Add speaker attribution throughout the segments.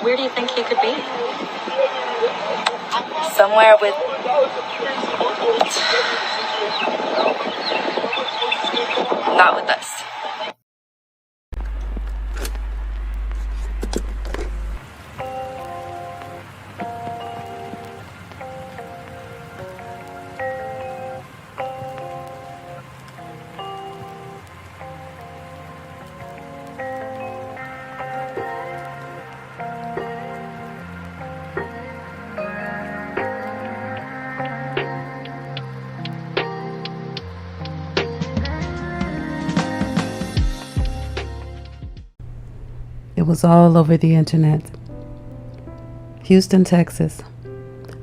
Speaker 1: Where do you think he could be? Somewhere with... Not with us.
Speaker 2: It was all over the internet. Houston, Texas.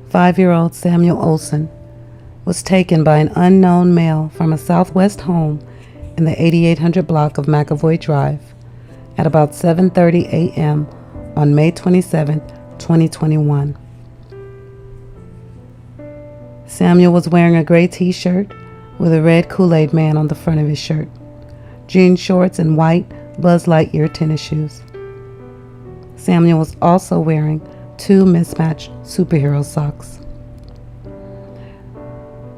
Speaker 2: 5-year-old Samuel Olson was taken by an unknown male from a southwest home in the 8800 block of McAvoy Drive at about 7:30 a.m. on May 27, 2021. Samuel was wearing a gray t-shirt with a red Kool-Aid man on the front of his shirt, jean shorts, and white Buzz Lightyear tennis shoes. Samuel was also wearing 2 mismatched superhero socks.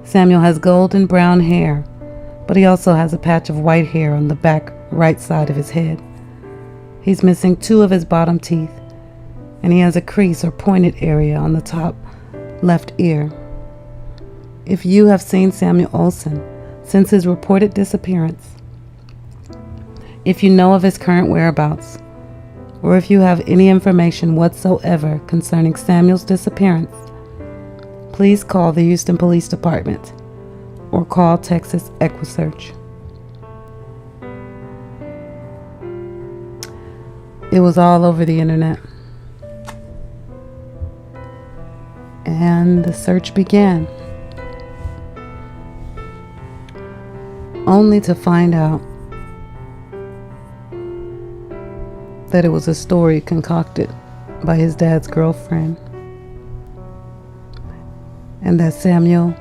Speaker 2: Samuel has golden brown hair, but he also has a patch of white hair on the back right side of his head. He's missing 2 of his bottom teeth, and he has a crease or pointed area on the top left ear. If you have seen Samuel Olson since his reported disappearance, if you know of his current whereabouts, or if you have any information whatsoever concerning Samuel's disappearance, please call the Houston Police Department or call Texas EquiSearch. It was all over the internet, and the search began, only to find out that it was a story concocted by his dad's girlfriend, and that Samuel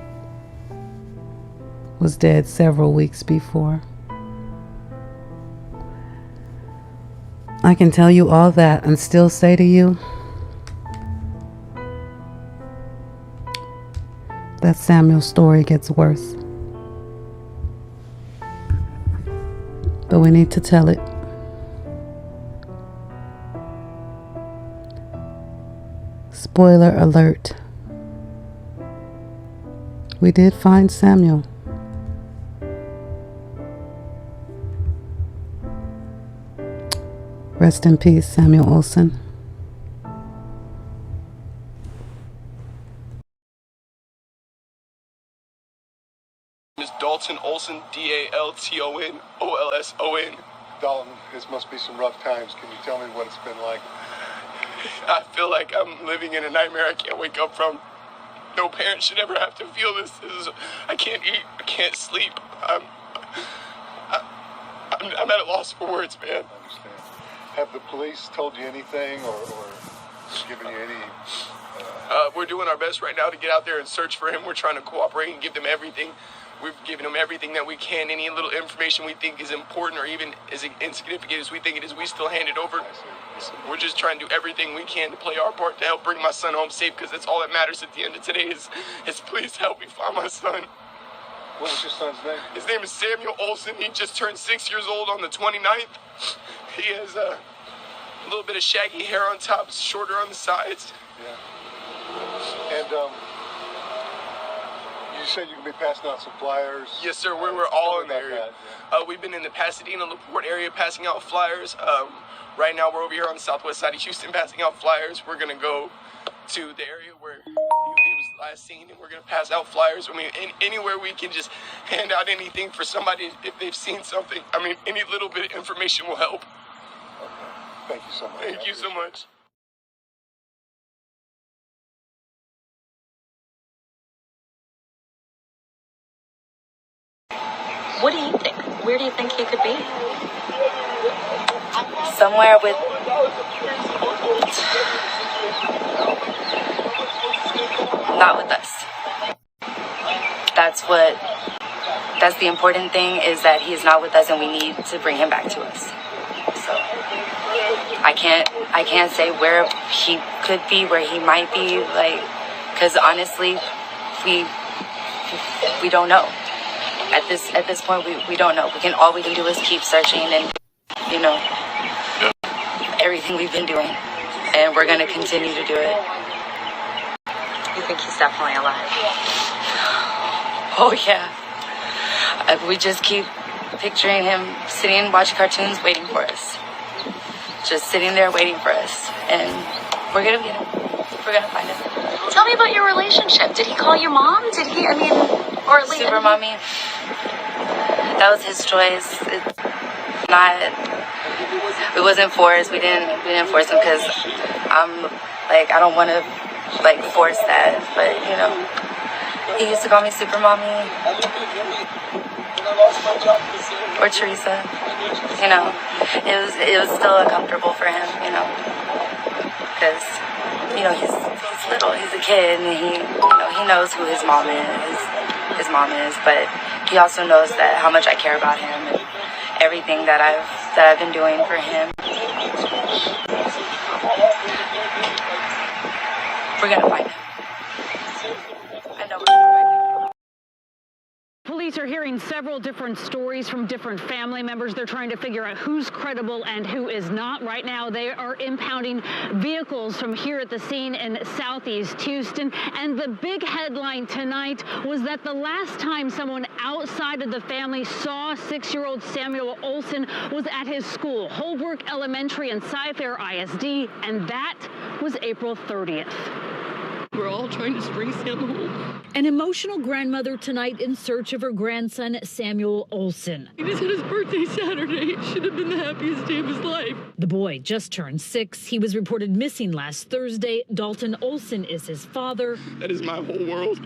Speaker 2: was dead several weeks before. I can tell you all that and still say to you that Samuel's story gets worse. But we need to tell it. Spoiler alert. We did find Samuel. Rest in peace, Samuel Olson.
Speaker 3: Is Dalton Olson, Dalton Olson.
Speaker 4: Dalton, this must be some rough times. Can you tell me what it's been like?
Speaker 3: I feel like I'm living in a nightmare I can't wake up from. No parent should ever have to feel this. I can't eat. I can't sleep. I'm at a loss for words, man.
Speaker 4: I understand. Have the police told you anything or given you any...
Speaker 3: We're doing our best right now to get out there and search for him. We're trying to cooperate and give them everything. We've given them everything that we can. Any little information we think is important or even as insignificant as we think it is, we still hand it over. So we're just trying to do everything we can to play our part to help bring my son home safe, because that's all that matters at the end of today is please help me find my son.
Speaker 4: What was your son's name?
Speaker 3: His name is Samuel Olson. He just turned 6 years old on the 29th. He has a little bit of shaggy hair on top, shorter on the sides.
Speaker 4: Yeah. And you said you can be passing out some flyers.
Speaker 3: Yes, sir. We were all in the area.
Speaker 4: That, yeah.
Speaker 3: We've been in the Pasadena, LaPorte area passing out flyers. Right now we're over here on the southwest side of Houston passing out flyers. We're going to go to the area where he was last seen, and we're going to pass out flyers. I mean, anywhere we can just hand out anything for somebody if they've seen something. I mean, any little bit of information will help.
Speaker 4: Okay. Thank you so much.
Speaker 3: Thank you so much.
Speaker 1: What do you think? Where do you think he could be? Somewhere with... Not with us. That's the important thing, is that he is not with us and we need to bring him back to us. So... I can't say where he could be, where he might be, like, because honestly, we don't know. At this point, we don't know. All we can do is keep searching, and everything we've been doing, and we're gonna continue to do it.
Speaker 5: You think he's definitely alive?
Speaker 1: Oh yeah. We just keep picturing him sitting, watching cartoons, waiting for us. Just sitting there waiting for us, and we're gonna get him. We're gonna find him.
Speaker 5: Tell me about your relationship. Did he call you mom? Did he? I mean, or at least
Speaker 1: Super mommy. That was his choice. It's not. It wasn't forced. We didn't force him because I don't want to force that. But he used to call me Super mommy or Theresa. It was still uncomfortable for him. Because he's little. He's a kid, and he knows who his mom is. But he also knows that how much I care about him and everything that I've been doing for him. We're gonna find him. I know we're gonna find him.
Speaker 6: Police are hearing several different stories from different family members. They're trying to figure out who's credible and who is not. Right now, they are impounding vehicles from here at the scene in Southeast Houston. And the big headline tonight was that the last time someone outside of the family saw 6-year-old Samuel Olson was at his school, Holbrook Elementary and Cyfair ISD, and that was April 30th.
Speaker 7: We're all trying to bring Sam home.
Speaker 6: An emotional grandmother tonight in search of her grandson, Samuel Olson.
Speaker 7: He just had his birthday Saturday. It should have been the happiest day of his life.
Speaker 6: The boy just turned 6. He was reported missing last Thursday. Dalton Olson is his father.
Speaker 3: That is my whole world.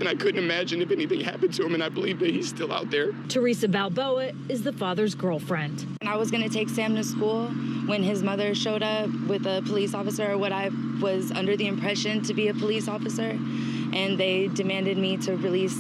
Speaker 3: And I couldn't imagine if anything happened to him, and I believe that he's still out there.
Speaker 6: Theresa Balboa is the father's girlfriend.
Speaker 1: And I was going to take Sam to school when his mother showed up with a police officer, or what I was under the impression to be a police officer, and they demanded me to release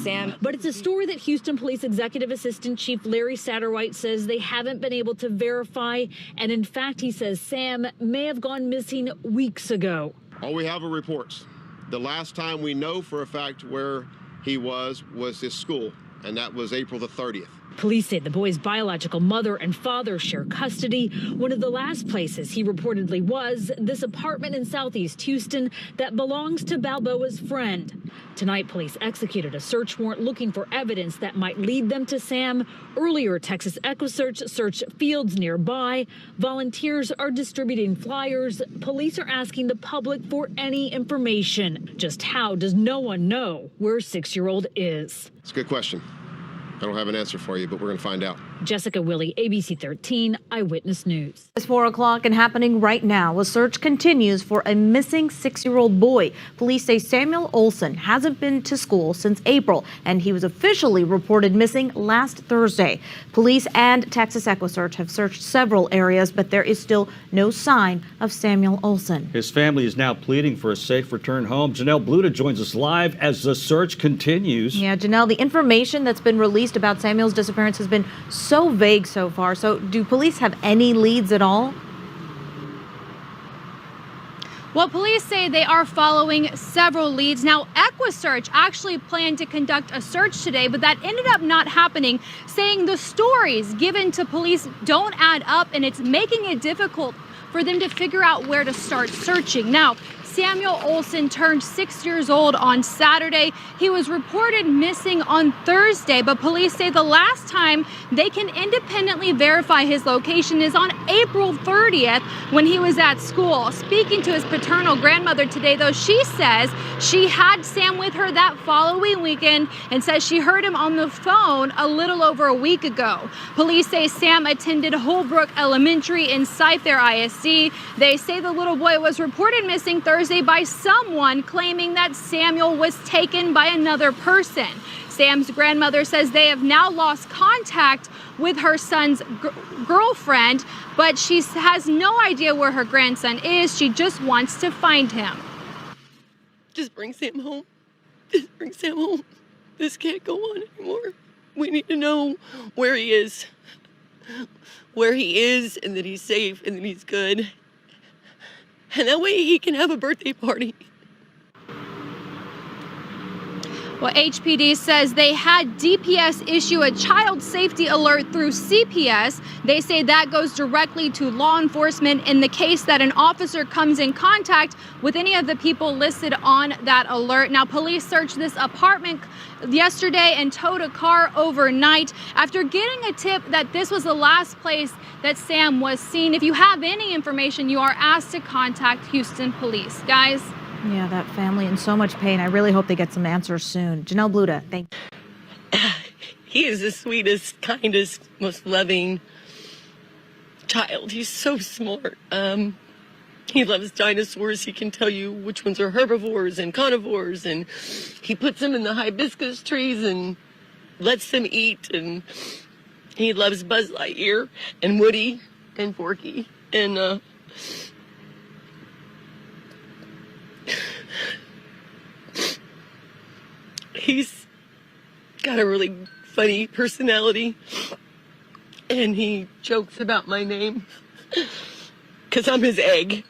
Speaker 1: Sam.
Speaker 6: But it's a story that Houston Police Executive Assistant Chief Larry Satterwhite says they haven't been able to verify, and in fact, he says Sam may have gone missing weeks ago.
Speaker 8: All we have are reports. The last time we know for a fact where he was his school, and that was April the 30th.
Speaker 6: Police say the boy's biological mother and father share custody. One of the last places he reportedly was, this apartment in Southeast Houston that belongs to Balboa's friend. Tonight, police executed a search warrant looking for evidence that might lead them to Sam. Earlier, Texas EquiSearch searched fields nearby. Volunteers are distributing flyers. Police are asking the public for any information. Just how does no one know where 6-year-old is?
Speaker 8: It's a good question. I don't have an answer for you, but we're going to find out.
Speaker 6: Jessica Willey, ABC 13 Eyewitness News.
Speaker 9: It's 4 o'clock and happening right now. A search continues for a missing 6-year-old boy. Police say Samuel Olson hasn't been to school since April, and he was officially reported missing last Thursday. Police and Texas EquiSearch have searched several areas, but there is still no sign of Samuel Olson.
Speaker 10: His family is now pleading for a safe return home. Janelle Bluta joins us live as the search continues.
Speaker 9: Yeah, Janelle, the information that's been released about Samuel's disappearance has been so vague so far. So do police have any leads at all?
Speaker 11: Well, police say they are following several leads. Now, EquiSearch actually planned to conduct a search today, but that ended up not happening, saying the stories given to police don't add up, and it's making it difficult for them to figure out where to start searching. Now, Samuel Olson turned 6 years old on Saturday. He was reported missing on Thursday, but police say the last time they can independently verify his location is on April 30th when he was at school. Speaking to his paternal grandmother today, though, she says she had Sam with her that following weekend and says she heard him on the phone a little over a week ago. Police say Sam attended Holbrook Elementary in Cyfair ISD. They say the little boy was reported missing Thursday by someone claiming that Samuel was taken by another person. Sam's grandmother says they have now lost contact with her son's girlfriend, but she has no idea where her grandson is. She just wants to find him.
Speaker 7: Just bring Sam home. Just bring Sam home. This can't go on anymore. We need to know where he is. where he is and that he's safe and that he's good. And that way he can have a birthday party.
Speaker 11: Well, HPD says they had DPS issue a child safety alert through CPS. They say that goes directly to law enforcement in the case that an officer comes in contact with any of the people listed on that alert. Now, police searched this apartment yesterday and towed a car overnight after getting a tip that this was the last place that Sam was seen. If you have any information, you are asked to contact Houston Police. Guys.
Speaker 9: Yeah, that family in so much pain. I really hope they get some answers soon. Janelle Bluda, thank you.
Speaker 7: He is the sweetest, kindest, most loving child. He's so smart. He loves dinosaurs. He can tell you which ones are herbivores and carnivores, and he puts them in the hibiscus trees and lets them eat. And he loves Buzz Lightyear and Woody and Forky. And he's got a really funny personality, and he jokes about my name because I'm his egg.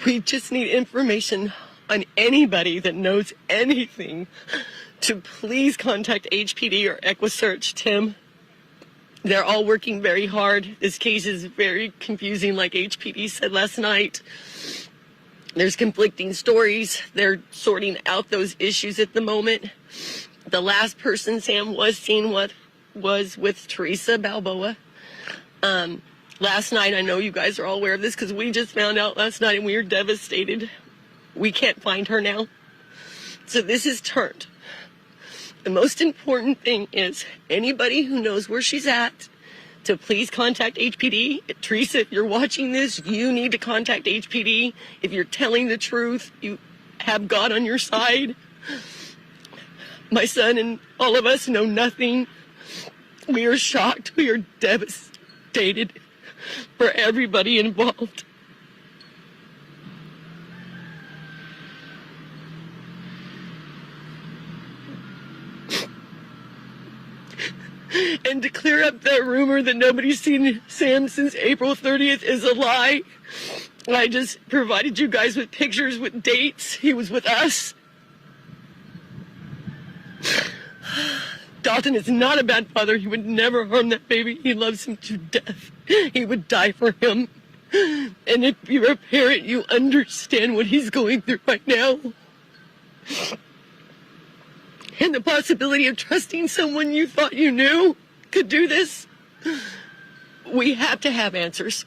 Speaker 7: We just need information on anybody that knows anything to please contact HPD or EquiSearch, Tim. They're all working very hard. This case is very confusing, like HPD said last night. There's conflicting stories. They're sorting out those issues at the moment. The last person Sam was seen with was with Theresa Balboa. Last night, I know you guys are all aware of this because we just found out last night and we are devastated. We can't find her now. So this is turned. The most important thing is anybody who knows where she's at to please contact HPD. Theresa, if you're watching this, you need to contact HPD. If you're telling the truth, you have God on your side. My son and all of us know nothing. We are shocked. We are devastated for everybody involved. And to clear up that rumor that nobody's seen Sam since April 30th is a lie. I just provided you guys with pictures with dates. He was with us. Dawson is not a bad father. He would never harm that baby. He loves him to death. He would die for him. And if you're a parent, you understand what he's going through right now. And the possibility of trusting someone you thought you knew could do this. We have to have answers.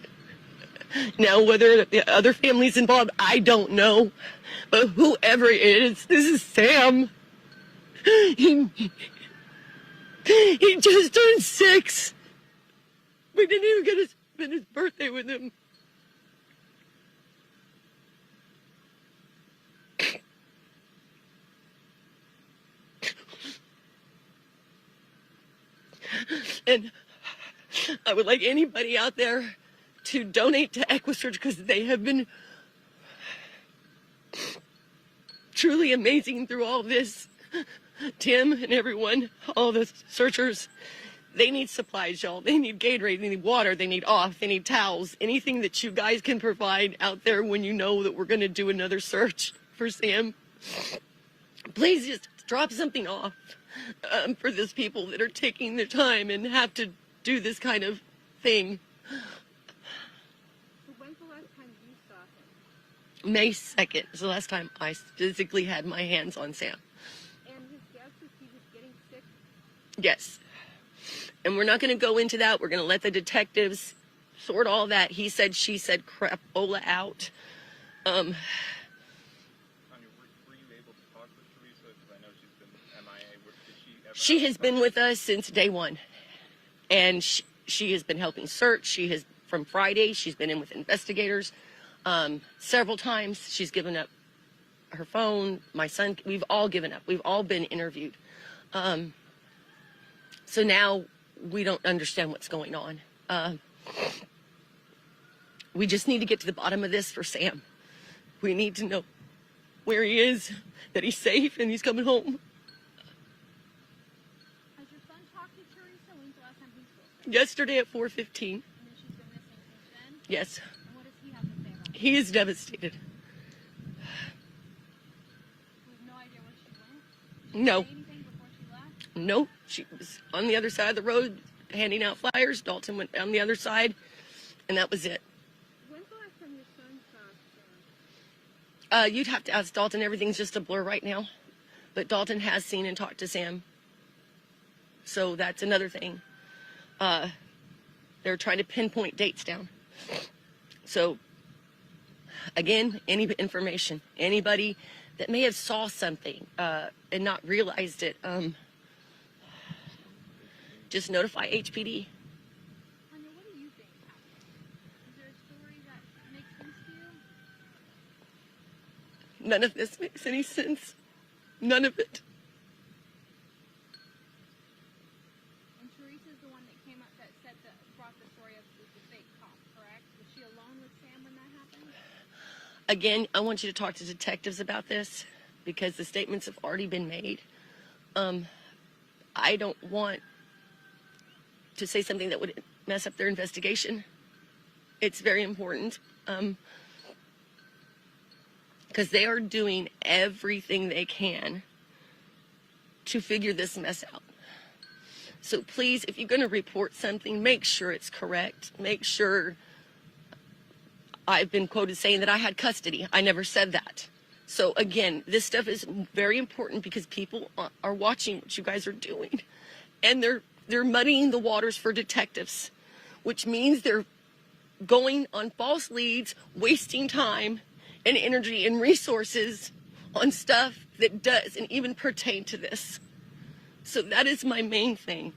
Speaker 7: Now, whether the other family's involved, I don't know. But whoever it is, this is Sam. He just turned 6. We didn't even get to spend his birthday with him. And I would like anybody out there to donate to EquiSearch because they have been truly amazing through all this. Tim and everyone, all the searchers, they need supplies, y'all. They need Gatorade, they need water, they need off, they need towels, anything that you guys can provide out there when you know that we're going to do another search for Sam. Please just drop something off. For those people that are taking their time and have to do this kind of thing.
Speaker 11: So when's the last time you saw him?
Speaker 7: May 2nd is the last time I physically had my hands on Sam.
Speaker 11: And his guess is he was getting sick?
Speaker 7: Yes. And we're not going to go into that. We're going to let the detectives sort all that. He said, she said, crapola out. She has been with us since day one, and she has been helping search. She has, from Friday, she's been in with investigators several times. She's given up her phone. My son, we've all given up. We've all been interviewed. So now we don't understand what's going on. We just need to get to the bottom of this for Sam. We need to know where he is, that he's safe and he's coming home.
Speaker 11: Has your son talked to Theresa? When's the last time he spoke to her?
Speaker 7: Yesterday at 4:15.
Speaker 11: And then she's been missing since then?
Speaker 7: Yes.
Speaker 11: And what does he have to say about it?
Speaker 7: He is devastated.
Speaker 11: We have no idea where she went?
Speaker 7: No.
Speaker 11: Say anything before she left?
Speaker 7: No. She was on the other side of the road handing out flyers. Dalton went on the other side, and that was it.
Speaker 11: When's the last time your son saw Sam?
Speaker 7: You'd have to ask Dalton. Everything's just a blur right now. But Dalton has seen and talked to Sam. So that's another thing. They're trying to pinpoint dates down. So, again, any information, anybody that may have saw something and not realized it, just notify HPD.
Speaker 11: Anya, what do you think happened? Is there a story that makes sense to you?
Speaker 7: None of this makes any sense. None of it.
Speaker 11: And Theresa's the one that came up that said that brought the story up with the fake cop, correct? Was she alone with Sam when that happened?
Speaker 7: Again, I want you to talk to detectives about this because the statements have already been made. I don't want to say something that would mess up their investigation. It's very important because they are doing everything they can to figure this mess out. So please, if you're going to report something, make sure it's correct. Make sure. I've been quoted saying that I had custody. I never said that. So again, this stuff is very important because people are watching what you guys are doing, and they're muddying the waters for detectives, which means they're going on false leads, wasting time and energy and resources on stuff that doesn't even pertain to this. So that is my main thing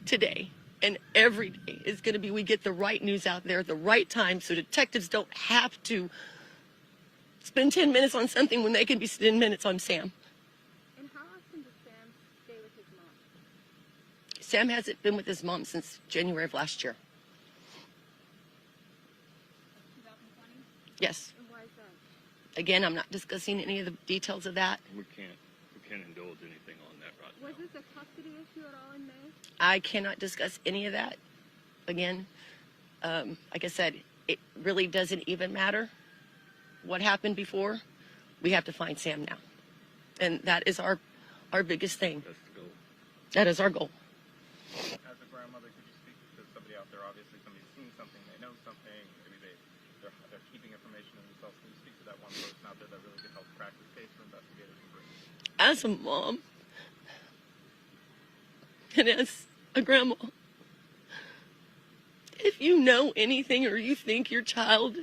Speaker 7: today. And every day is going to be we get the right news out there at the right time so detectives don't have to spend 10 minutes on something when they can be 10 minutes on Sam.
Speaker 11: And how often does Sam stay with his mom?
Speaker 7: Sam hasn't been with his mom since January of last year.
Speaker 11: 2020?
Speaker 7: Yes.
Speaker 11: And why is that?
Speaker 7: Again, I'm not discussing any of the details of that.
Speaker 10: We can't indulge anything on that right now.
Speaker 11: Was this a custody issue at all in May?
Speaker 7: I cannot discuss any of that. Again, like I said, it really doesn't even matter what happened before. We have to find Sam now. And that is our biggest thing.
Speaker 10: That's the goal.
Speaker 7: That is our goal.
Speaker 12: As a grandmother, could you speak to somebody out there? Obviously, somebody's seen something, they know something, maybe they're keeping information in themselves. Can you speak to that one person out there that really could help crack this case for investigators and bring?
Speaker 7: As a mom and as a grandma, if you know anything or you think your child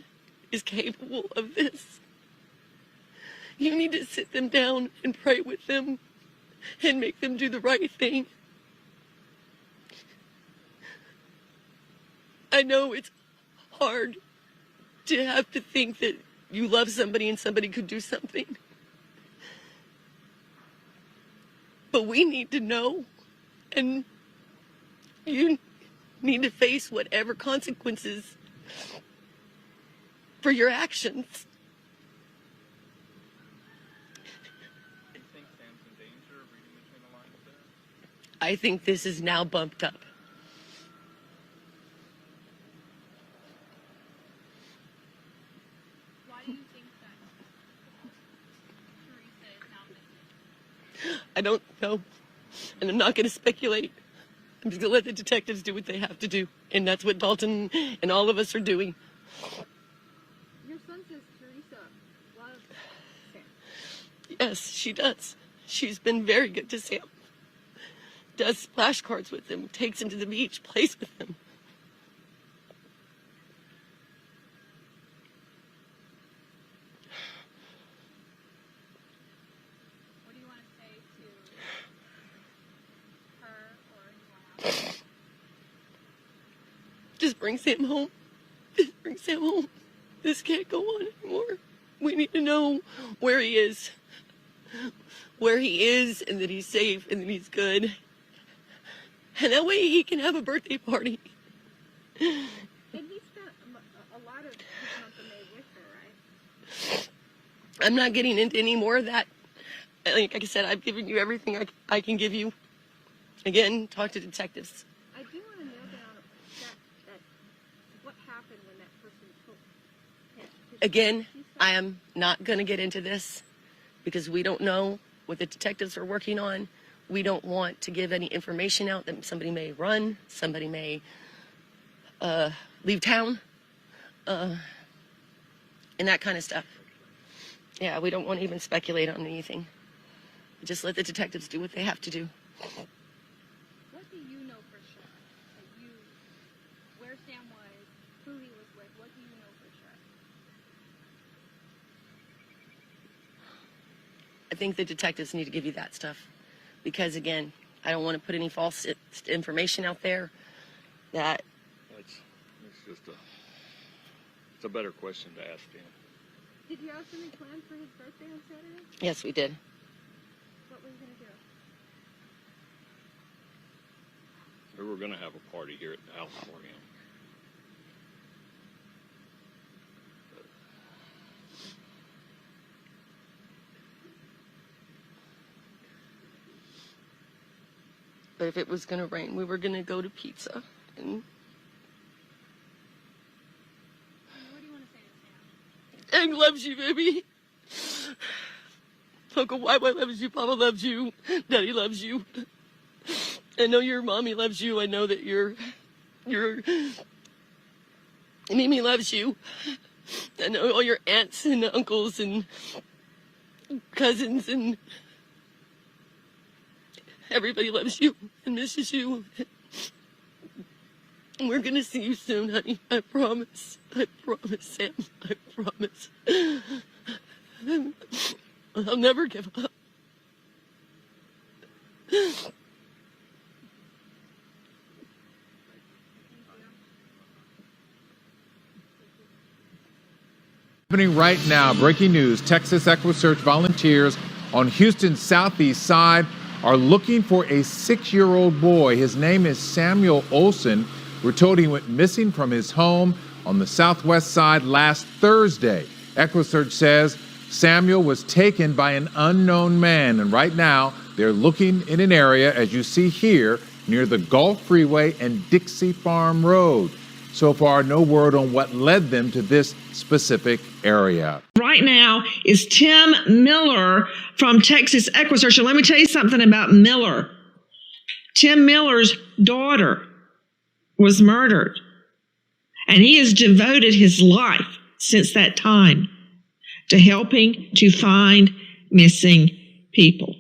Speaker 7: is capable of this, you need to sit them down and pray with them and make them do the right thing. I know it's hard to have to think that you love somebody and somebody could do something. But we need to know, and you need to face whatever consequences for your actions.
Speaker 12: Do you think Sam's in danger of reading between the lines there?
Speaker 7: I think this is now bumped up.
Speaker 11: Why do you think that Theresa is now missing?
Speaker 7: I don't know, and I'm not going to speculate. I'm just going to let the detectives do what they have to do, and that's what Dalton and all of us are doing.
Speaker 11: Your son says Theresa loves Sam.
Speaker 7: Yes, she does. She's been very good to Sam. Does flashcards with him, takes him to the beach, plays with him.
Speaker 11: What do you want to say to her or anyone else?
Speaker 7: Just bring Sam home. Just bring Sam home. This can't go on anymore. We need to know where he is. Where he is, and that he's safe, and that he's good. And that way he can have a birthday party.
Speaker 11: And he spent a lot of his month of May with her, right?
Speaker 7: I'm not getting into any more of that. Like I said, I've given you everything I can give you. Again, talk to detectives.
Speaker 11: I do want to know that what happened when that person took him.
Speaker 7: Again, I am not going to get into this because we don't know what the detectives are working on. We don't want to give any information out that somebody may run, somebody may leave town, and that kind of stuff. Yeah, we don't want to even speculate on anything. Just let the detectives do what they have to do.
Speaker 11: What do you know for sure? Where Sam was, who he was with, what do you know for sure?
Speaker 7: I think the detectives need to give you that stuff. Because again, I don't want to put any false information out there that...
Speaker 13: It's a better question to ask him.
Speaker 11: Did you have something planned for his birthday on Saturday?
Speaker 7: Yes, we did.
Speaker 11: What were you going to do?
Speaker 13: We were going to have a party here at the house for him.
Speaker 7: But if it was going to rain, we were going to go to pizza. And
Speaker 11: what do you want to say to Sam?
Speaker 7: Egg loves you, baby. Uncle White loves you. Papa loves you. Daddy loves you. I know your mommy loves you. I know that your Mimi loves you. I know all your aunts and uncles and cousins and everybody loves you and misses you. We're gonna see you soon, honey. I promise. I promise, Sam. I promise. I'll never give up.
Speaker 14: Happening right now, breaking news, Texas EquiSearch volunteers on Houston's southeast side are looking for a 6-year-old boy. His name is Samuel Olson. We're told he went missing from his home on the southwest side last Thursday. EquiSearch says Samuel was taken by an unknown man, and right now they're looking in an area, as you see here, near the Gulf Freeway and Dixie Farm Road. So far, no word on what led them to this specific area.
Speaker 15: Right now is Tim Miller from Texas EquiSearch. And let me tell you something about Miller. Tim Miller's daughter was murdered, and he has devoted his life since that time to helping to find missing people.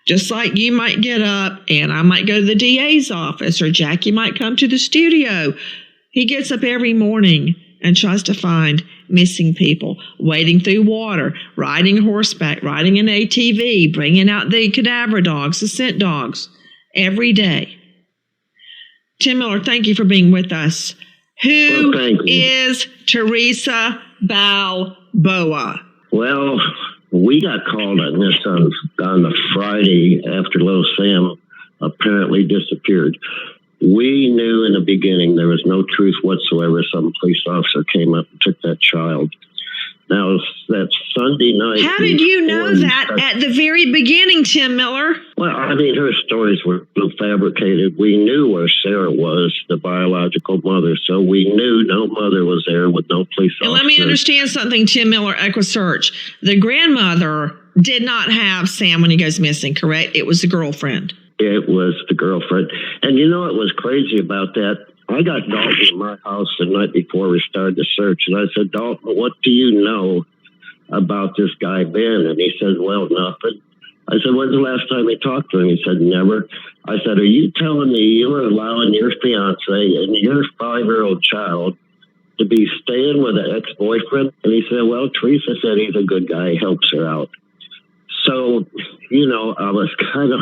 Speaker 15: Just like you might get up and I might go to the DA's office or Jackie might come to the studio. He gets up every morning and tries to find missing people, wading through water, riding horseback, riding an ATV, bringing out the cadaver dogs, the scent dogs, every day. Tim Miller, thank you for being with us. Who is Theresa Balboa?
Speaker 16: Well, we got called on this on the Friday after little Sam apparently disappeared. We knew in the beginning there was no truth whatsoever. Some police officer came up and took that child. Now, that Sunday night...
Speaker 15: How did you know that at the very beginning, Tim Miller?
Speaker 16: Well, I mean, her stories were fabricated. We knew where Sarah was, the biological mother, so we knew no mother was there with no police officer.
Speaker 15: And let me understand something, Tim Miller, EquiSearch. The grandmother did not have Sam when he goes missing, correct? It was the girlfriend.
Speaker 16: It was the girlfriend. And you know what was crazy about that? I got Dalton in my house the night before we started the search, and I said, Dalton, what do you know about this guy, Ben? And he said, well, nothing. I said, when's the last time you talked to him? He said, never. I said, are you telling me you were allowing your fiance and your 5-year-old child to be staying with an ex-boyfriend? And he said, well, Theresa said he's a good guy, he helps her out. So, you know, I was kind of...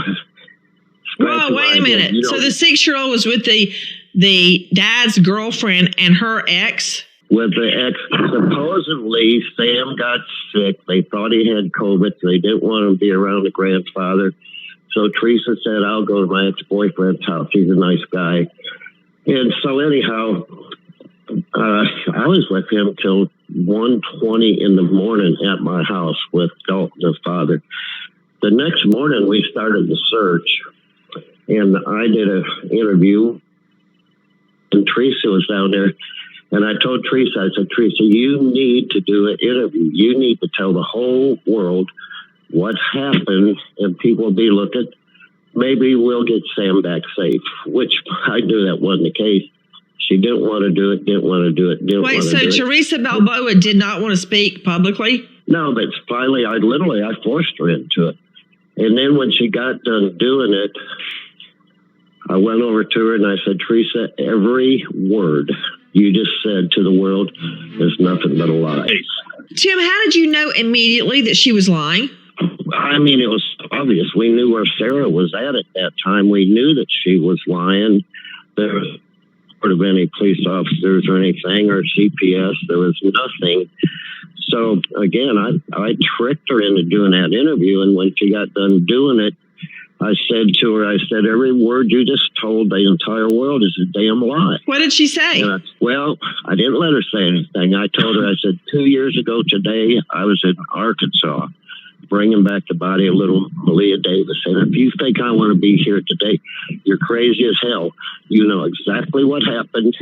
Speaker 15: Whoa, wait a minute. You know, so the 6-year-old was with the dad's girlfriend and her ex?
Speaker 16: With the ex. Supposedly, Sam got sick. They thought he had COVID, so they didn't want him to be around the grandfather. So Theresa said, I'll go to my ex-boyfriend's house. He's a nice guy. And so anyhow, I was with him till 1:20 in the morning at my house with Dalton's father. The next morning, we started the search, and I did an interview, and Theresa was down there. And I told Theresa, I said, Theresa, you need to do an interview. You need to tell the whole world what happened, and people will be looking. Maybe we'll get Sam back safe, which I knew that wasn't the case. She didn't want to do it,
Speaker 15: Wait, so Theresa Balboa did not want to speak publicly?
Speaker 16: No, but finally, I forced her into it. And then when she got done doing it, I went over to her and I said, Theresa, every word you just said to the world is nothing but a lie.
Speaker 15: Tim, how did you know immediately that she was lying?
Speaker 16: I mean, it was obvious. We knew where Sarah was at that time. We knew that she was lying. There was part of any police officers or anything or CPS. There was nothing. So again, I tricked her into doing that interview. And when she got done doing it, I said to her, every word you just told the entire world is a damn lie.
Speaker 15: What did she say?
Speaker 16: Well, I didn't let her say anything. I told her, I said, 2 years ago today, I was in Arkansas bringing back the body of little Malia Davis. And if you think I want to be here today, you're crazy as hell. You know exactly what happened,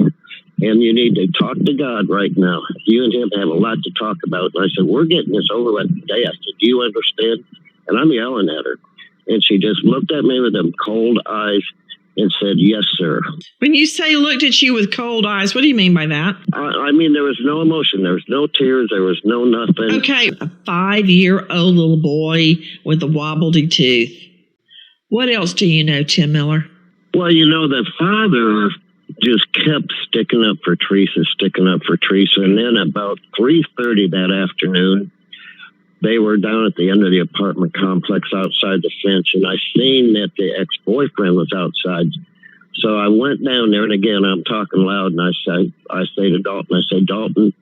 Speaker 16: and you need to talk to God right now. You and him have a lot to talk about. And I said, we're getting this over with today. I said, do you understand? And I'm yelling at her. And she just looked at me with them cold eyes and said, yes, sir.
Speaker 15: When you say looked at you with cold eyes, what do you mean by that?
Speaker 16: I mean, there was no emotion. There was no tears. There was no nothing.
Speaker 15: Okay, a 5-year-old little boy with a wobbly tooth. What else do you know, Tim Miller?
Speaker 16: Well, you know, the father just kept sticking up for Theresa. And then about 3:30 that afternoon, they were down at the end of the apartment complex outside the fence, and I seen that the ex-boyfriend was outside. So I went down there, and again, I'm talking loud, and I say to Dalton, Dalton,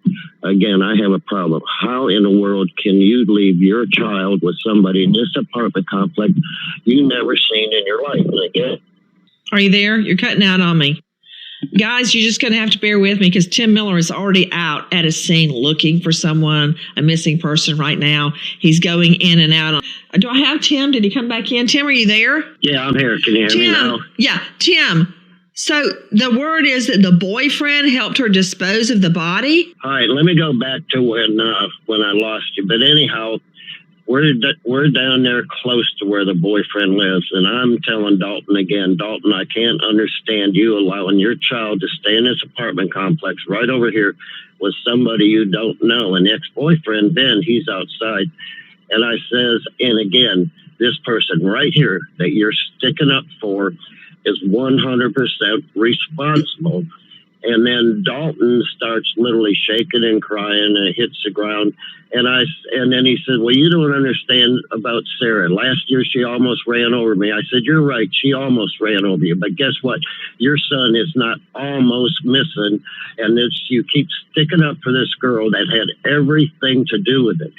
Speaker 16: again, I have a problem. How in the world can you leave your child with somebody in this apartment complex you've never seen in your life? And again,
Speaker 15: are you there? You're cutting out on me. Guys, you're just going to have to bear with me because Tim Miller is already out at a scene looking for someone, a missing person right now. He's going in and out. Do I have Tim? Did he come back in? Tim, are you there?
Speaker 16: Yeah, I'm here. Can you hear me now?
Speaker 15: Yeah, Tim. So the word is that the boyfriend helped her dispose of the body?
Speaker 16: All right, let me go back to when I lost you. But anyhow, we're down there close to where the boyfriend lives, and I'm telling Dalton again, Dalton, I can't understand you allowing your child to stay in this apartment complex right over here with somebody you don't know. And the ex-boyfriend, Ben, he's outside. And I says, and again, this person right here that you're sticking up for is 100% responsible. And then Dalton starts literally shaking and crying, and it hits the ground. And then he said, well, you don't understand about Sarah. Last year, she almost ran over me. I said, you're right. She almost ran over you. But guess what? Your son is not almost missing. And you keep sticking up for this girl that had everything to do with it.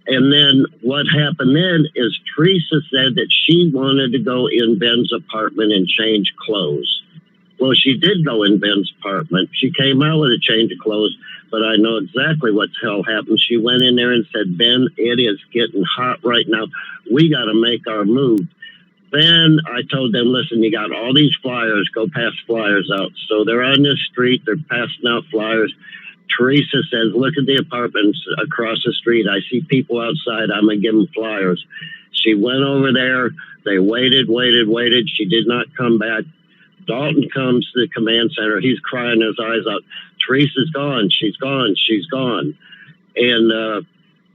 Speaker 16: And then what happened then is Theresa said that she wanted to go in Ben's apartment and change clothes. Well, she did go in Ben's apartment. She came out with a change of clothes, but I know exactly what the hell happened. She went in there and said, Ben, it is getting hot right now. We got to make our move. Then I told them, listen, you got all these flyers. Go pass flyers out. So they're on this street. They're passing out flyers. Theresa says, look at the apartments across the street. I see people outside. I'm going to give them flyers. She went over there. They waited. She did not come back. Dalton comes to the command center. He's crying his eyes out. Theresa's gone. She's gone. And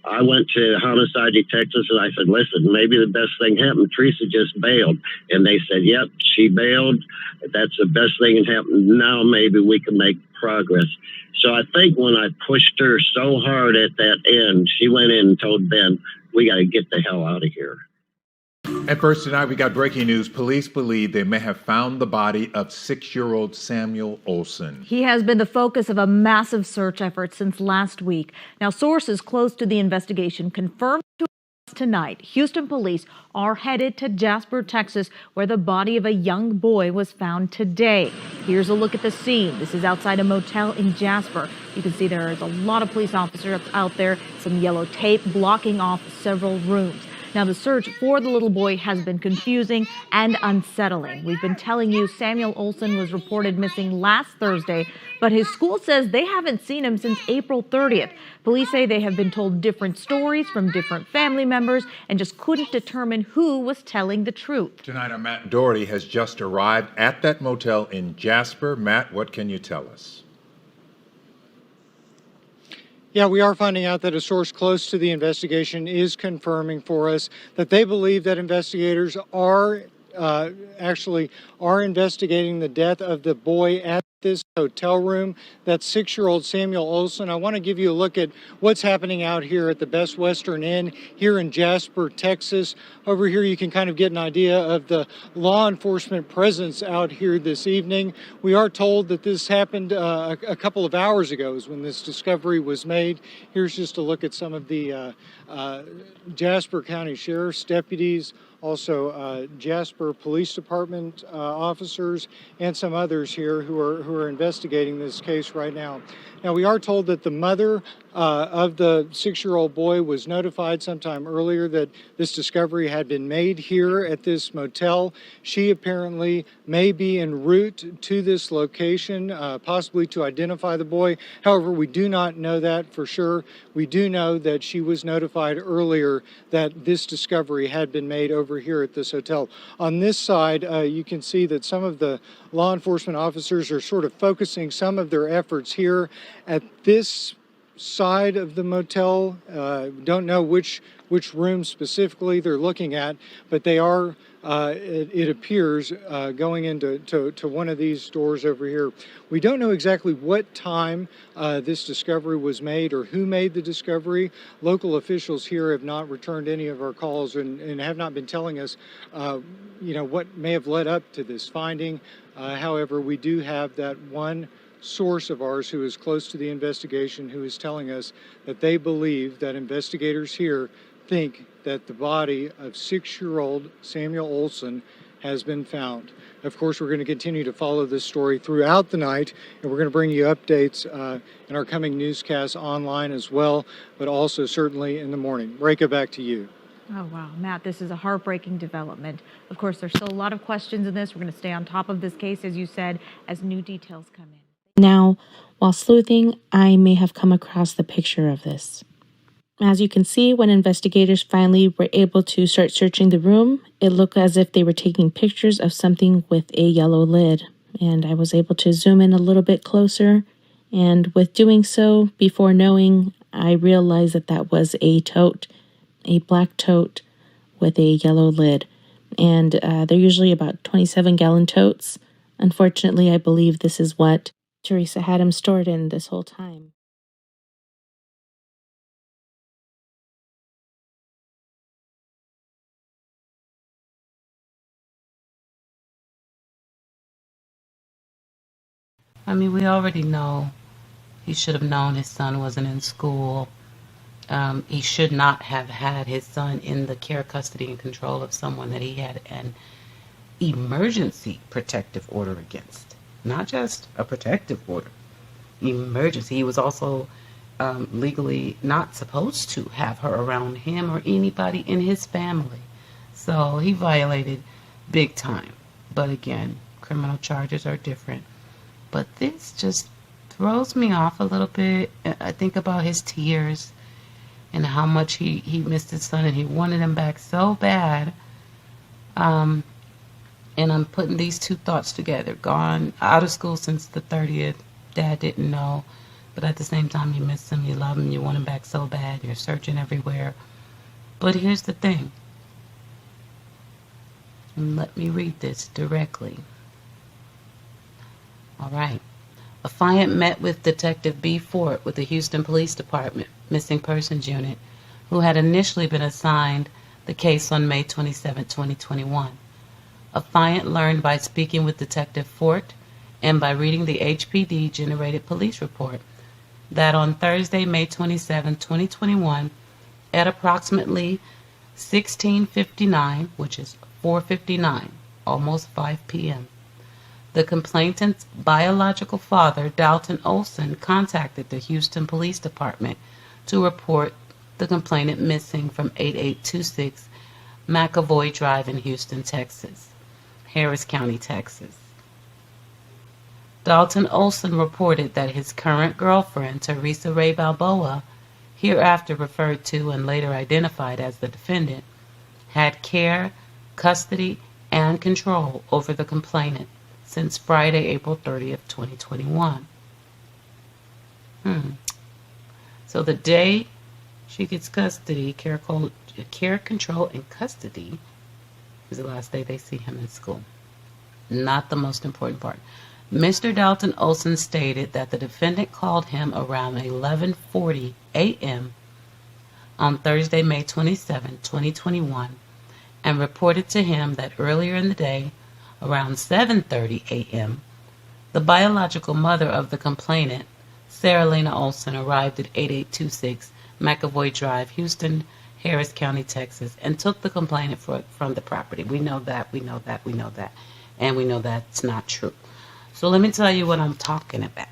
Speaker 16: I went to homicide detectives and I said, listen, maybe the best thing happened. Theresa just bailed. And they said, yep, she bailed. That's the best thing that happened. Now maybe we can make progress. So I think when I pushed her so hard at that end, she went in and told Ben, we got to get the hell out of here.
Speaker 14: At first tonight, we got breaking news. Police believe they may have found the body of 6-year-old Samuel Olson.
Speaker 9: He has been the focus of a massive search effort since last week. Now, sources close to the investigation confirmed to Tonight, Houston police are headed to Jasper, Texas, where the body of a young boy was found today. Here's a look at the scene. This is outside a motel in Jasper. You can see there is a lot of police officers out there, some yellow tape blocking off several rooms. Now, the search for the little boy has been confusing and unsettling. We've been telling you Samuel Olson was reported missing last Thursday, but his school says they haven't seen him since April 30th. Police say they have been told different stories from different family members and just couldn't determine who was telling the truth.
Speaker 14: Tonight, our Matt Doherty has just arrived at that motel in Jasper. Matt, what can you tell us?
Speaker 17: Yeah, we are finding out that a source close to the investigation is confirming for us that they believe that investigators are investigating the death of the boy at this hotel room. That's 6-year-old Samuel Olson. I want to give you a look at what's happening out here at the Best Western Inn here in Jasper, Texas. Over here you can kind of get an idea of the law enforcement presence out here this evening. We are told that this happened a couple of hours ago is when this discovery was made. Here's just a look at some of the Jasper County Sheriff's deputies, also Jasper Police Department officers, and some others here who are investigating this case right now. Now, we are told that the mother of the 6-year-old boy was notified sometime earlier that this discovery had been made here at this motel. She apparently may be en route to this location, possibly to identify the boy. However, we do not know that for sure. We do know that she was notified earlier that this discovery had been made over here at this hotel. On this side, you can see that some of the law enforcement officers are sort of focusing some of their efforts here at this side of the motel. Don't know which room specifically they're looking at, but they are, it appears, going into one of these doors over here. We don't know exactly what time this discovery was made or who made the discovery. Local officials here have not returned any of our calls and have not been telling us, what may have led up to this finding. However, we do have that one source of ours who is close to the investigation who is telling us that they believe that investigators here think that the body of 6-year-old Samuel Olson has been found. Of course, we're going to continue to follow this story throughout the night, and we're going to bring you updates in our coming newscasts online as well, but also certainly in the morning. Reka, back to you.
Speaker 9: Oh, wow. Matt, this is a heartbreaking development. Of course, there's still a lot of questions in this. We're going to stay on top of this case, as you said, as new details come in.
Speaker 18: Now, while sleuthing, I may have come across the picture of this. As you can see, when investigators finally were able to start searching the room, it looked as if they were taking pictures of something with a yellow lid. And I was able to zoom in a little bit closer. And with doing so, before knowing, I realized that that was a tote, a black tote with a yellow lid. And they're usually about 27-gallon totes. Unfortunately, I believe this is what Theresa had him stored in this whole time.
Speaker 2: I mean, we already know he should have known his son wasn't in school. He should not have had his son in the care, custody, and control of someone that he had an emergency protective order against. Not just a protective order. Emergency. He was also legally not supposed to have her around him or anybody in his family. So he violated big time. But again, criminal charges are different. But this just throws me off a little bit. I think about his tears and how much he missed his son and he wanted him back so bad. And I'm putting these two thoughts together. Gone out of school since the 30th. Dad didn't know. But at the same time, you miss him, you love him, you want him back so bad. You're searching everywhere. But here's the thing. And let me read this directly. All right. Affiant met with Detective B. Fort with the Houston Police Department Missing Persons Unit, who had initially been assigned the case on May 27, 2021. Affiant learned by speaking with Detective Fort and by reading the HPD-generated police report that on Thursday, May 27, 2021, at approximately 16:59, which is 4:59, almost 5 p.m., the complainant's biological father, Dalton Olson, contacted the Houston Police Department to report the complainant missing from 8826 McAvoy Drive in Houston, Texas, Harris County, Texas. Dalton Olson reported that his current girlfriend, Theresa Ray Balboa, hereafter referred to and later identified as the defendant, had care, custody, and control over the complainant since Friday, April 30th, 2021. So the day she gets custody, care, control, and custody is the last day they see him in school. Not the most important part. Mr. Dalton Olson stated that the defendant called him around 11:40 a.m. on Thursday, May 27, 2021, and reported to him that earlier in the day, around 7:30 a.m., the biological mother of the complainant, Sarah Lena Olson, arrived at 8826 McAvoy Drive, Houston, Harris County, Texas, and took the complainant from the property. We know that, and we know that's not true. So let me tell you what I'm talking about.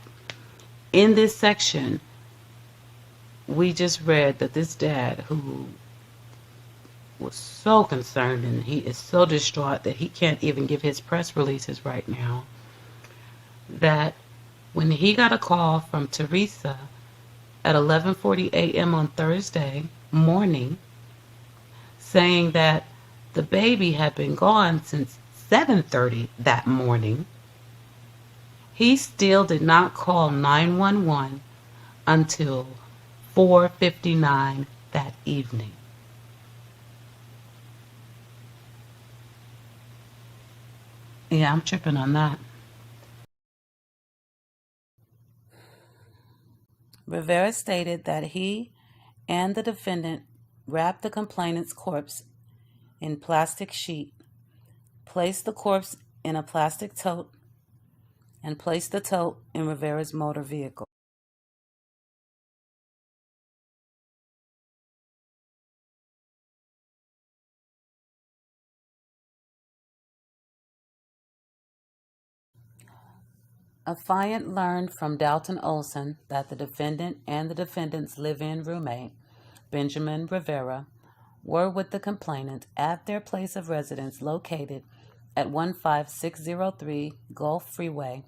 Speaker 2: In this section, we just read that this dad, who was so concerned and he is so distraught that he can't even give his press releases right now, that when he got a call from Theresa at 11:40 a.m. on Thursday morning saying that the baby had been gone since 7:30 that morning, he still did not call 911 until 4:59 that evening. Yeah, I'm tripping on that. Rivera stated that he and the defendant wrapped the complainant's corpse in plastic sheet, placed the corpse in a plastic tote, and placed the tote in Rivera's motor vehicle. Affiant learned from Dalton Olson that the defendant and the defendant's live-in roommate, Benjamin Rivera, were with the complainant at their place of residence located at 15603 Gulf Freeway,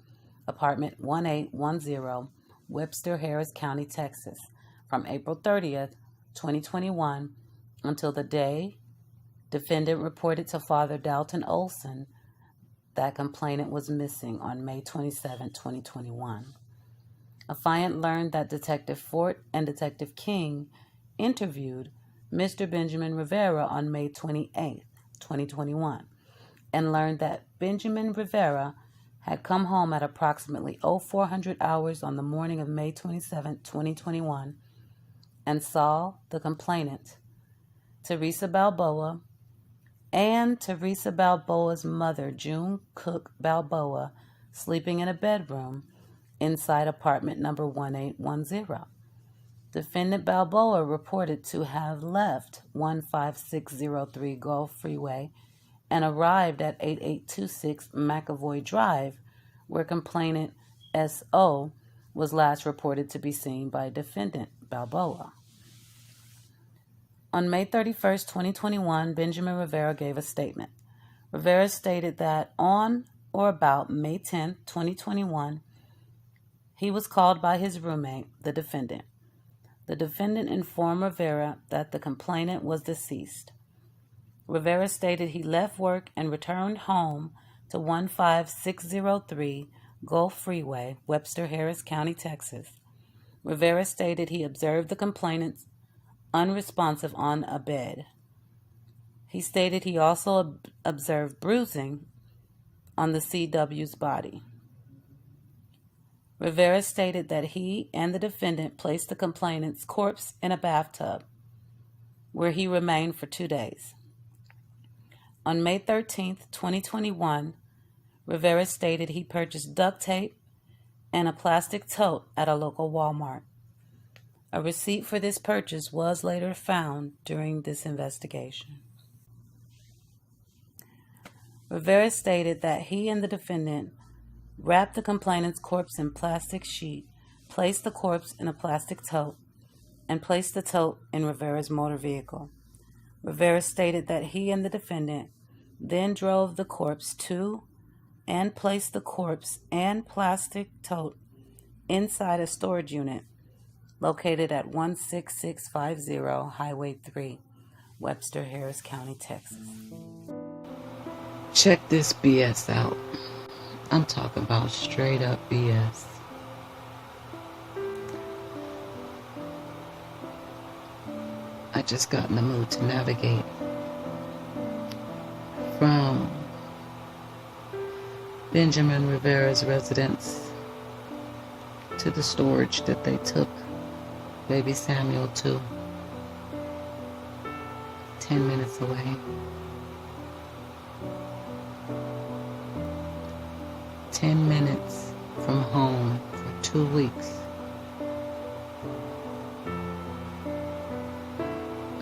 Speaker 2: apartment 1810, Webster, Harris County, Texas, from April 30th, 2021 until the day defendant reported to Father Dalton Olson that complainant was missing on May 27, 2021. Affiant learned that Detective Fort and Detective King interviewed Mr. Benjamin Rivera on May 28, 2021, and learned that Benjamin Rivera had come home at approximately 0400 hours on the morning of May 27, 2021, and saw the complainant, Theresa Balboa, and Theresa Balboa's mother, June Cook Balboa, sleeping in a bedroom inside apartment number 1810. Defendant Balboa reported to have left 15603 Gulf Freeway and arrived at 8826 McAvoy Drive, where complainant S.O. was last reported to be seen by defendant Balboa. On May 31, 2021, Benjamin Rivera gave a statement. Rivera stated that on or about May 10, 2021, he was called by his roommate, the defendant. The defendant informed Rivera that the complainant was deceased. Rivera stated he left work and returned home to 15603 Gulf Freeway, Webster, Harris County, Texas. Rivera stated he observed the complainant unresponsive on a bed. He stated he also observed bruising on the CW's body. Rivera stated that he and the defendant placed the complainant's corpse in a bathtub, where he remained for 2 days. On May 13, 2021, Rivera stated he purchased duct tape and a plastic tote at a local Walmart. A receipt for this purchase was later found during this investigation. Rivera stated that he and the defendant wrapped the complainant's corpse in plastic sheet, placed the corpse in a plastic tote, and placed the tote in Rivera's motor vehicle. Rivera stated that he and the defendant then drove the corpse to and placed the corpse and plastic tote inside a storage unit located at 16650 Highway 3, Webster, Harris County, Texas.
Speaker 19: Check this BS out. I'm talking about straight up BS. I just got in the mood to navigate from Benjamin Rivera's residence to the storage that they took baby Samuel to, 10 minutes away. 10 minutes from home for 2 weeks.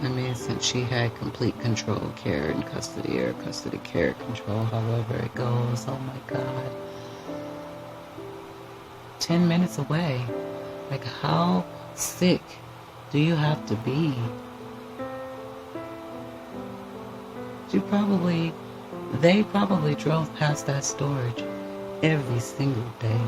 Speaker 19: I mean, since she had complete control, care and custody, or custody, care, control, however it goes. Oh my God. 10 minutes away. Like, how sick do you have to be? They probably drove past that storage every single day.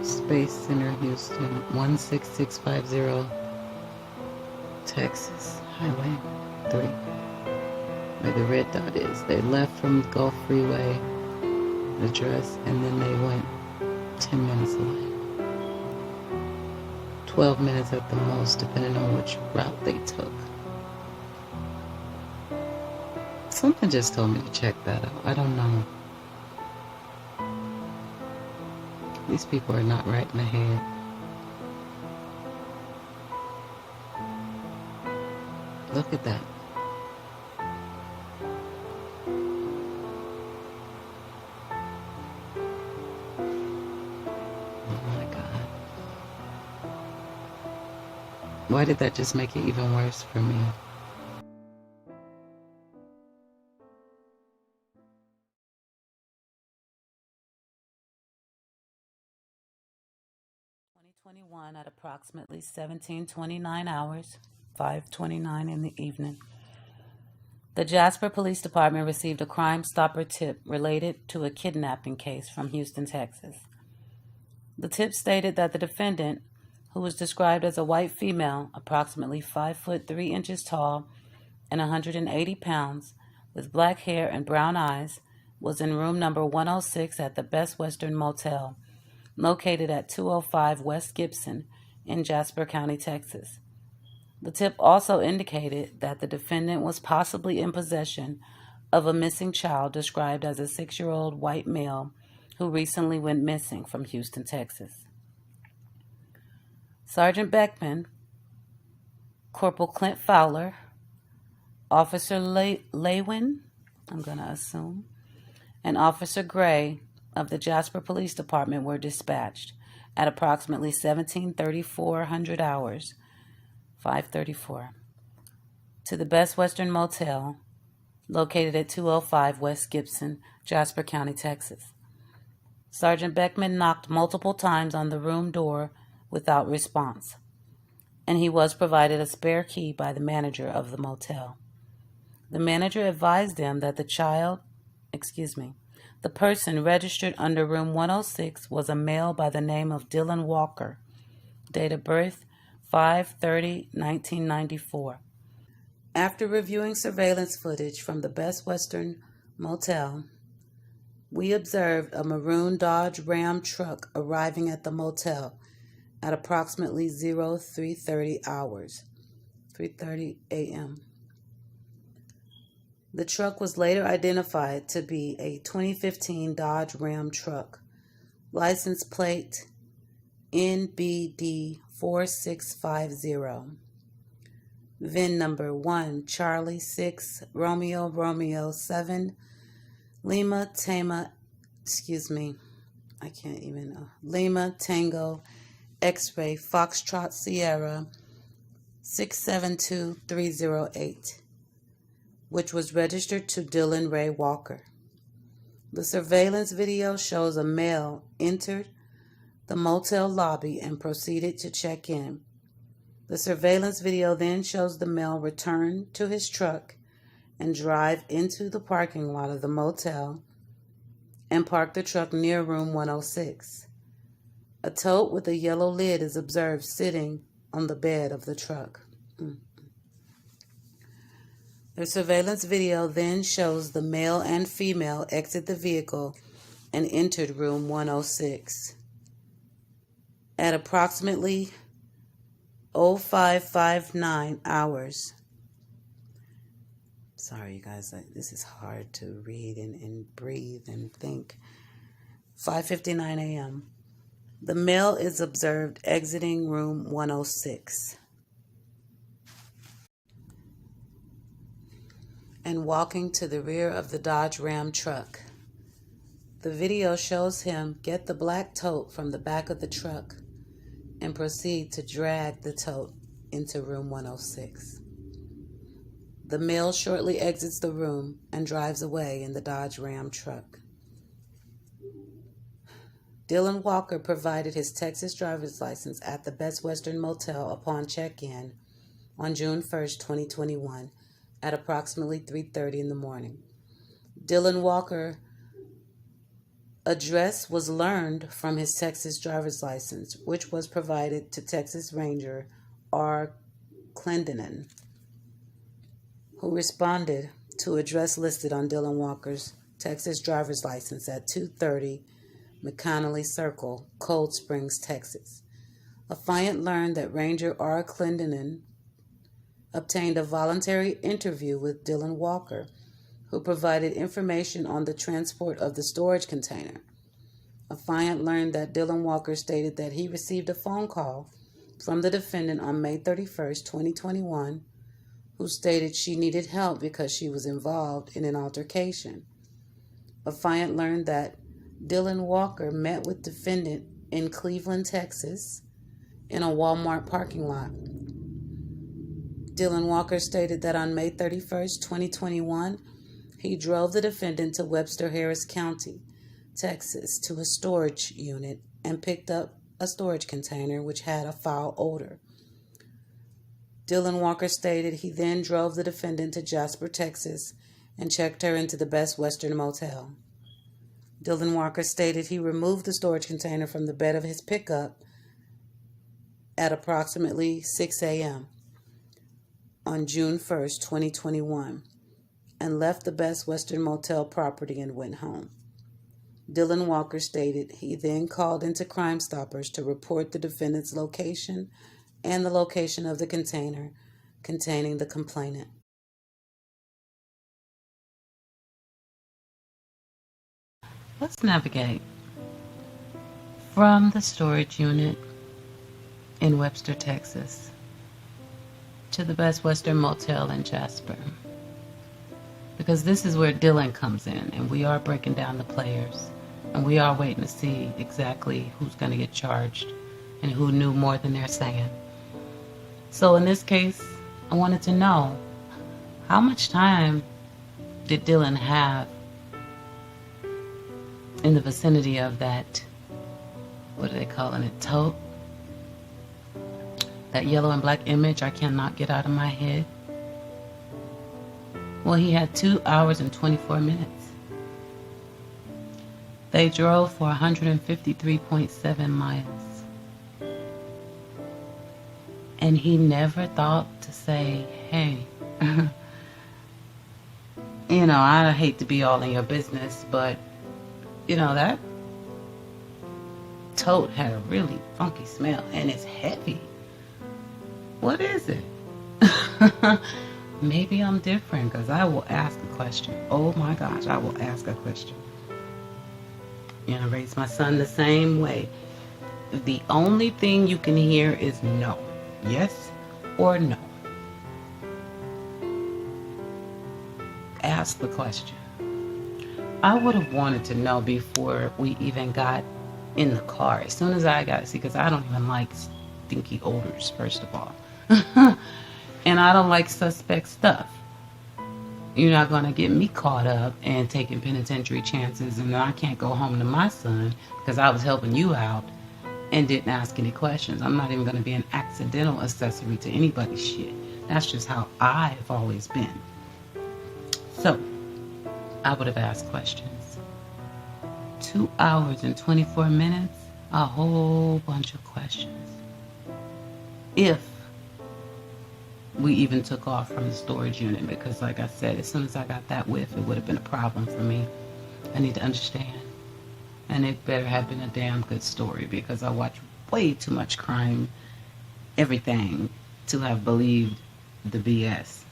Speaker 19: Space Center, Houston, 16650, Texas, Highway 3, where the red dot is. They left from Gulf Freeway, address, and then they went 10 minutes away. 12 minutes at the most, depending on which route they took. Something just told me to check that out. I don't know. These people are not right in the head. Look at that. Oh my God. Why did that just make it even worse for me?
Speaker 2: At approximately 17:29 hours, 5:29 in the evening, the Jasper Police Department received a Crime Stopper tip related to a kidnapping case from Houston, Texas. The tip stated that the defendant, who was described as a white female, approximately 5 foot 3 inches tall and 180 pounds, with black hair and brown eyes, was in room number 106 at the Best Western Motel, located at 205 West Gibson in Jasper County, Texas. The tip also indicated that the defendant was possibly in possession of a missing child described as a 6-year-old white male who recently went missing from Houston, Texas. Sergeant Beckman, Corporal Clint Fowler, Officer Lewin, I'm going to assume, and Officer Gray of the Jasper Police Department were dispatched at approximately 17:34 hours, 5:34, to the Best Western Motel, located at 205 West Gibson, Jasper County, Texas. Sergeant Beckman knocked multiple times on the room door without response, and he was provided a spare key by the manager of the motel. The manager advised them that the person registered under room 106 was a male by the name of Dylan Walker, date of birth 5/30/1994. After reviewing surveillance footage from the Best Western Motel, we observed a maroon Dodge Ram truck arriving at the motel at approximately 0330 hours, 3:30 a.m. The truck was later identified to be a 2015 Dodge Ram truck, license plate NBD 4650, VIN number 1 Charlie 6 Romeo 7 Lima excuse me, I can't even, Lima Tango X-Ray Foxtrot Sierra 672308, which was registered to Dylan Ray Walker. The surveillance video shows a male entered the motel lobby and proceeded to check in. The surveillance video then shows the male return to his truck and drive into the parking lot of the motel and park the truck near room 106. A tote with a yellow lid is observed sitting on the bed of the truck. The surveillance video then shows the male and female exit the vehicle and entered room 106. At approximately 0559 hours. Sorry, you guys, this is hard to read and breathe and think. 5:59 a.m. The male is observed exiting room 106 and walking to the rear of the Dodge Ram truck. The video shows him get the black tote from the back of the truck and proceed to drag the tote into room 106. The male shortly exits the room and drives away in the Dodge Ram truck. Dylan Walker provided his Texas driver's license at the Best Western Motel upon check-in on June 1st, 2021 at approximately 3:30 in the morning. Dylan Walker address was learned from his Texas driver's license, which was provided to Texas Ranger R. Clendenin, who responded to address listed on Dylan Walker's Texas driver's license at 230 McConnelly Circle, Cold Springs, Texas. Affiant learned that Ranger R. Clendenin obtained a voluntary interview with Dylan Walker, who provided information on the transport of the storage container. Affiant learned that Dylan Walker stated that he received a phone call from the defendant on May 31st, 2021, who stated she needed help because she was involved in an altercation. Affiant learned that Dylan Walker met with defendant in Cleveland, Texas, in a Walmart parking lot. Dylan Walker stated that on May 31st, 2021, he drove the defendant to Webster Harris County, Texas, to a storage unit and picked up a storage container which had a foul odor. Dylan Walker stated he then drove the defendant to Jasper, Texas, and checked her into the Best Western Motel. Dylan Walker stated he removed the storage container from the bed of his pickup at approximately 6 a.m. on June 1st, 2021, and left the Best Western Motel property and went home. Dylan Walker stated he then called into Crime Stoppers to report the defendant's location and the location of the container containing the complainant.
Speaker 19: Let's navigate from the storage unit in Webster, Texas, to the Best Western Motel in Jasper, because this is where Dylan comes in, and we are breaking down the players, and we are waiting to see exactly who's going to get charged and who knew more than they're saying. So in this case, I wanted to know, how much time did Dylan have in the vicinity of that, what are they calling it, tote? That yellow and black image I cannot get out of my head. Well, he had 2 hours and 24 minutes. They drove for 153.7 miles. And he never thought to say, hey, I hate to be all in your business, but that tote had a really funky smell, and it's heavy. What is it? Maybe I'm different, because I will ask a question. Oh my gosh, I will ask a question. I raised my son the same way. The only thing you can hear is no. Yes or no. Ask the question. I would have wanted to know before we even got in the car. As soon as I got, see, because I don't even like stinky odors, first of all. And I don't like suspect stuff. You're not going to get me caught up and taking penitentiary chances, and then I can't go home to my son because I was helping you out and didn't ask any questions. I'm not even going to be an accidental accessory to anybody's shit. That's just how I've always been. So, I would have asked questions. 2 hours and 24 minutes, a whole bunch of questions. If we even took off from the storage unit, because like I said, as soon as I got that whiff, it would have been a problem for me. I need to understand. And it better have been a damn good story, because I watch way too much crime, everything, to have believed the BS.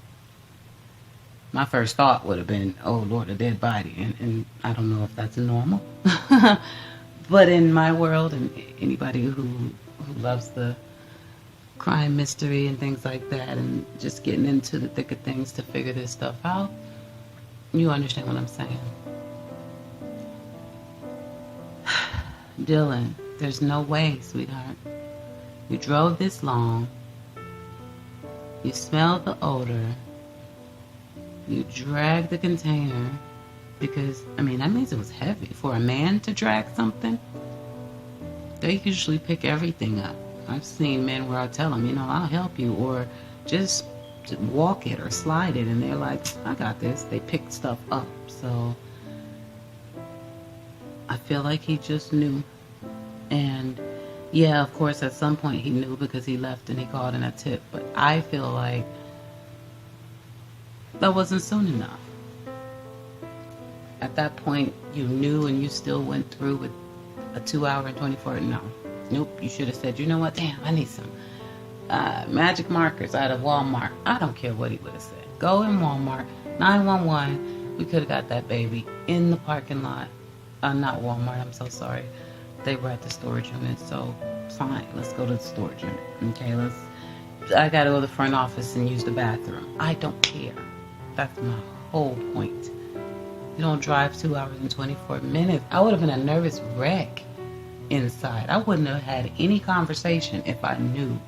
Speaker 19: My first thought would have been, oh Lord, a dead body. And I don't know if that's normal. But in my world, and anybody who loves the crime mystery and things like that, and just getting into the thick of things to figure this stuff out, you understand what I'm saying. Dylan, there's no way, sweetheart. You drove this long. You smelled the odor. You dragged the container because, I mean, that means it was heavy. For a man to drag something, they usually pick everything up. I've seen men where I tell them, you know, I'll help you, or just walk it or slide it, and they're like, I got this. They pick stuff up. So I feel like he just knew. And yeah, of course, at some point he knew because he left and he called in a tip. But I feel like that wasn't soon enough. At that point, you knew and you still went through with a 2 hour and 24. No. Nope. You should have said, you know what? Damn, I need some magic markers out of Walmart. I don't care what he would have said. Go in Walmart, 911. We could have got that baby in the parking lot. Not Walmart. I'm so sorry. They were at the storage unit. So fine. Let's go to the storage unit. Okay, I got to go to the front office and use the bathroom. I don't care. That's my whole point. You don't drive 2 hours and 24 minutes. I would have been a nervous wreck inside. I wouldn't have had any conversation if I knew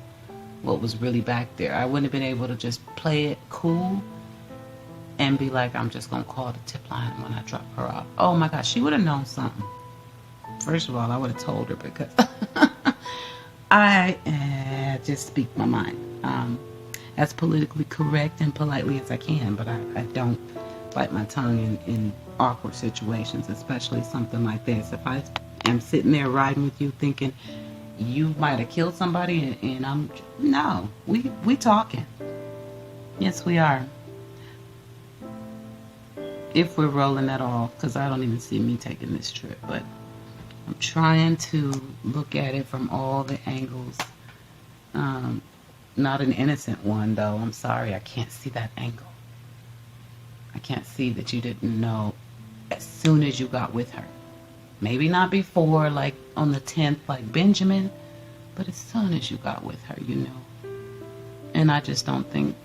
Speaker 19: what was really back there. I wouldn't have been able to just play it cool and be like, I'm just going to call the tip line when I drop her off. Oh my gosh, she would have known something. First of all, I would have told her because I just speak my mind. As politically correct and politely as I can, but I don't bite my tongue in awkward situations, especially something like this. If I am sitting there riding with you thinking you might have killed somebody and I'm, no, we talking. Yes, we are. If we're rolling at all, because I don't even see me taking this trip, but I'm trying to look at it from all the angles. Not an innocent one, though. I'm sorry, I can't see that angle. I can't see that you didn't know as soon as you got with her. Maybe not before, like on the 10th, like Benjamin, but as soon as you got with her, you knew. And I just don't think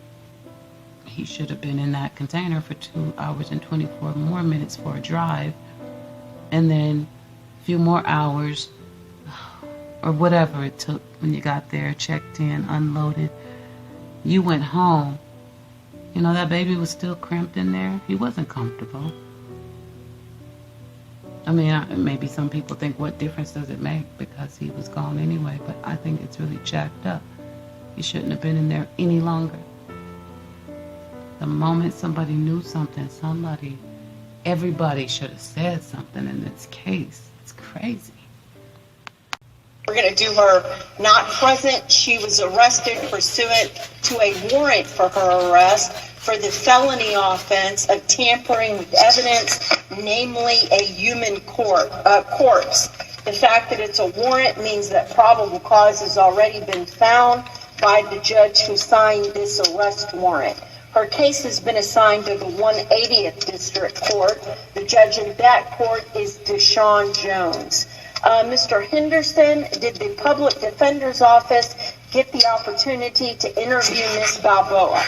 Speaker 19: he should have been in that container for 2 hours and 24 more minutes for a drive. And then a few more hours or whatever it took when you got there, checked in, unloaded. You went home. You know, that baby was still cramped in there. He wasn't comfortable. I mean, maybe some people think, what difference does it make because he was gone anyway, but I think it's really jacked up. He shouldn't have been in there any longer. The moment somebody knew something, everybody should have said something in this case. It's crazy.
Speaker 20: We're going to do her not present. She was arrested pursuant to a warrant for her arrest for the felony offense of tampering with evidence, namely a human corpse. The fact that it's a warrant means that probable cause has already been found by the judge who signed this arrest warrant. Her case has been assigned to the 180th District Court. The judge in that court is Deshaun Jones. Mr. Henderson, did the Public Defender's Office get the opportunity to interview Ms. Balboa?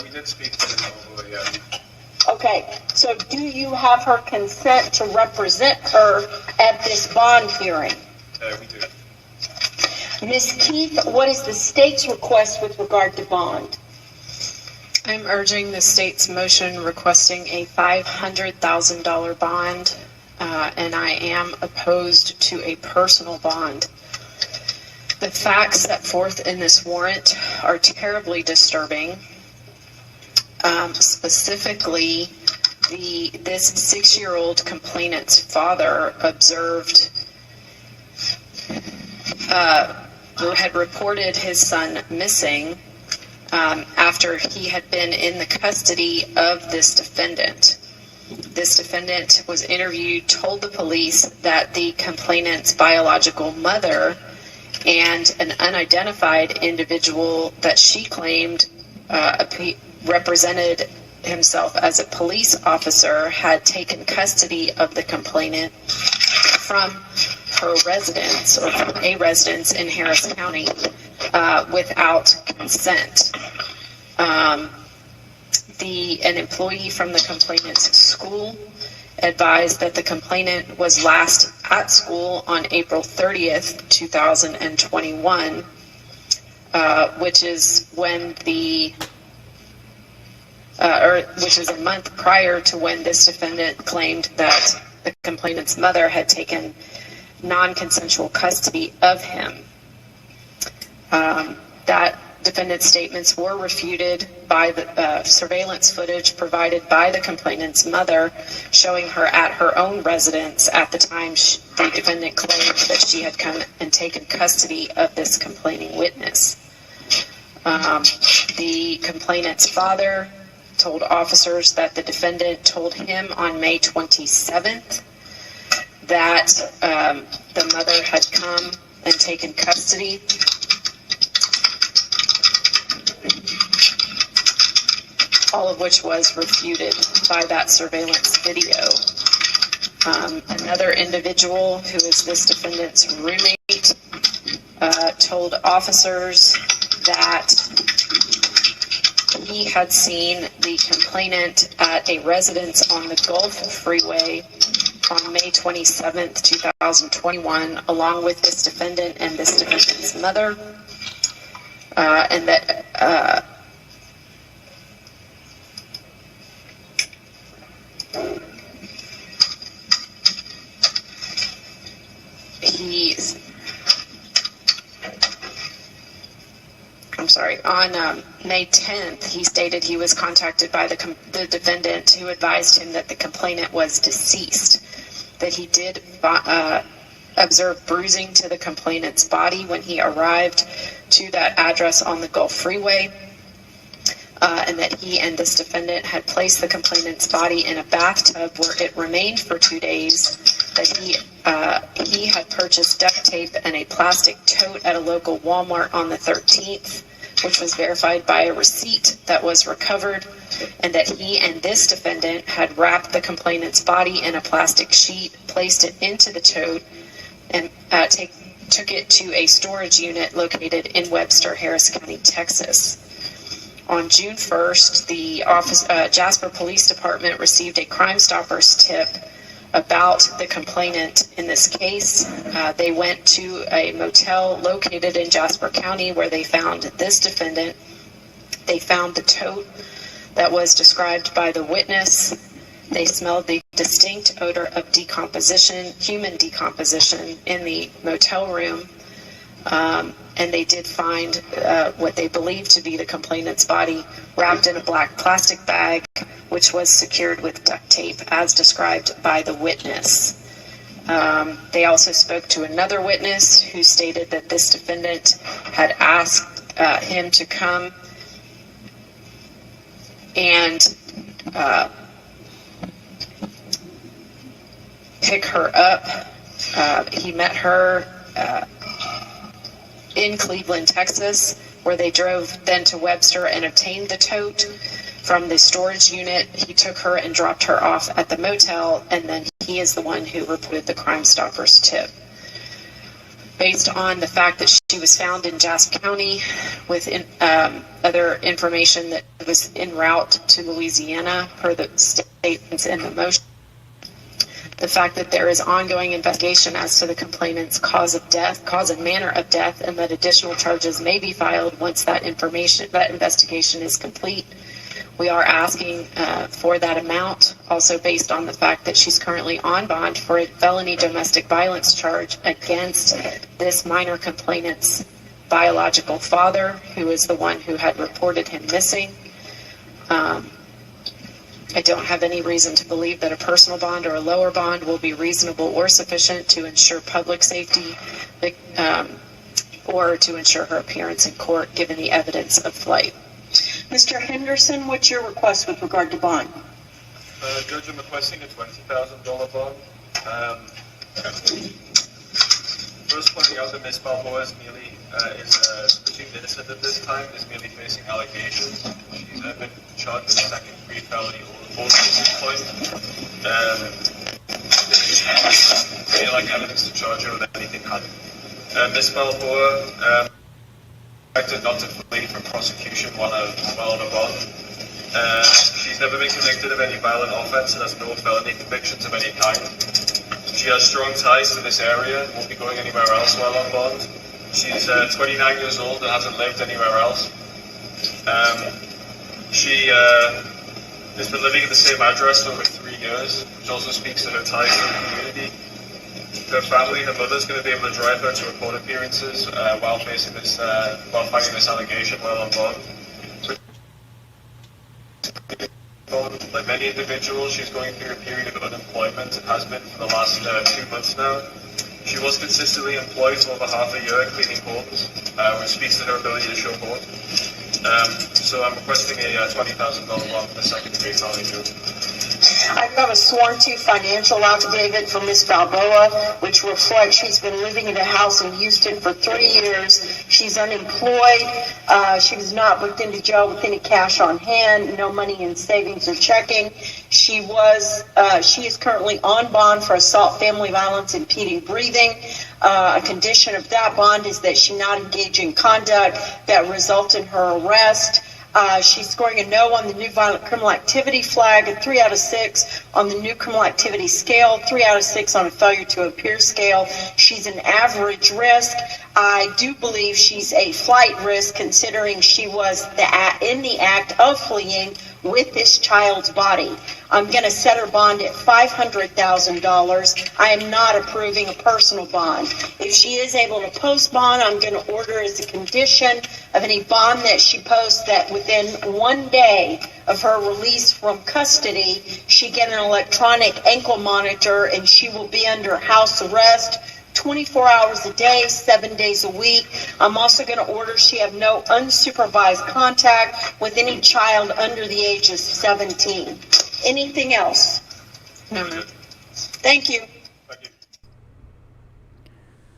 Speaker 12: We did speak to Ms. Balboa, yeah.
Speaker 20: Okay, so do you have her consent to represent her at this bond hearing?
Speaker 12: We do.
Speaker 20: Ms. Keith, what is the state's request with regard to bond?
Speaker 21: I'm urging the state's motion requesting a $500,000 bond, and I am opposed to a personal bond. The facts set forth in this warrant are terribly disturbing. Specifically, this 6-year-old complainant's father had reported his son missing after he had been in the custody of this defendant. This defendant was interviewed, told the police that the complainant's biological mother and an unidentified individual that she claimed represented himself as a police officer had taken custody of the complainant from her residence or from a residence in Harris County without consent. An employee from the complainant's school advised that the complainant was last at school on April 30th, 2021, which is when which is a month prior to when this defendant claimed that the complainant's mother had taken non-consensual custody of him. That defendant's statements were refuted by the surveillance footage provided by the complainant's mother, showing her at her own residence at the time the defendant claimed that she had come and taken custody of this complaining witness. The complainant's father told officers that the defendant told him on May 27th that the mother had come and taken custody. All of which was refuted by that surveillance video. Another individual who is this defendant's roommate told officers that he had seen the complainant at a residence on the Gulf Freeway on May 27th, 2021, along with this defendant and this defendant's mother, and that on May 10th, he stated he was contacted by the defendant who advised him that the complainant was deceased, that he did observe bruising to the complainant's body when he arrived to that address on the Gulf Freeway, and that he and this defendant had placed the complainant's body in a bathtub where it remained for 2 days, that he had purchased duct tape and a plastic tote at a local Walmart on the 13th, which was verified by a receipt that was recovered, and that he and this defendant had wrapped the complainant's body in a plastic sheet, placed it into the tote, and took it to a storage unit located in Webster, Harris County, Texas. On June 1st, the Jasper Police Department received a Crime Stoppers tip about the complainant in this case. They went to a motel located in Jasper County where they found this defendant. They found the tote that was described by the witness. They smelled the distinct odor of decomposition, human decomposition, in the motel room. And they did find what they believed to be the complainant's body wrapped in a black plastic bag, which was secured with duct tape, as described by the witness. They also spoke to another witness who stated that this defendant had asked him to come and pick her up. He met her in Cleveland, Texas, where they drove then to Webster and obtained the tote from the storage unit. He took her and dropped her off at the motel, and then he is the one who reported the Crime Stoppers tip. based on the fact that she was found in Jasper County with other information that was en route to Louisiana per the statements in the motion. The fact that there is ongoing investigation as to the complainant's cause and manner of death, and that additional charges may be filed once that investigation is complete. We are asking for that amount, also based on the fact that she's currently on bond for a felony domestic violence charge against this minor complainant's biological father, who is the one who had reported him missing. I don't have any reason to believe that a personal bond or a lower bond will be reasonable or sufficient to ensure public safety or to ensure her appearance in court, given the evidence of flight.
Speaker 20: Mr. Henderson, what's your request with regard to bond?
Speaker 4: Judge, I'm requesting a $20,000 bond. First pointing out that Ms. Balboa is presumed innocent at this time, is merely facing allegations. She's been charged with a second-degree felony or at this point. There's like evidence to charge her with anything having. Ms. Balboa expected not to flee from prosecution while on a bond. She's never been convicted of any violent offense and has no felony convictions of any kind. She has strong ties to this area and won't be going anywhere else while on bond. She's 29 years old and hasn't lived anywhere else. She has been living at the same address for over 3 years, which also speaks to her ties to the community. Her family, her mother's going to be able to drive her to her court appearances while fighting this allegation while on bond. Like many individuals, she's going through a period of unemployment and has been for the last 2 months now. She was consistently employed for over half a year cleaning homes, which speaks to her ability to show hope. So I'm requesting a $20,000 bond for the second-degree felony.
Speaker 20: I've got a sworn-to financial affidavit from Ms. Balboa, which reflects she's been living in a house in Houston for 3 years. She's unemployed. She was not booked into jail with any cash on hand, no money in savings or checking. She is currently on bond for assault, family violence, impeding breathing. A condition of that bond is that she not engage in conduct that result in her arrest. She's scoring a no on the new violent criminal activity flag, a 3 out of 6 on the new criminal activity scale, 3 out of 6 on a failure to appear scale. She's an average risk. I do believe she's a flight risk, considering she was in the act of fleeing with this child's body. I'm going to set her bond at $500,000. I am not approving a personal bond. If she is able to post bond, I'm going to order as a condition of any bond that she posts that within 1 day of her release from custody, she get an electronic ankle monitor and she will be under house arrest 24 hours a day, 7 days a week. I'm also going to order she have no unsupervised contact with any child under the age of 17. Anything else? No. Thank you.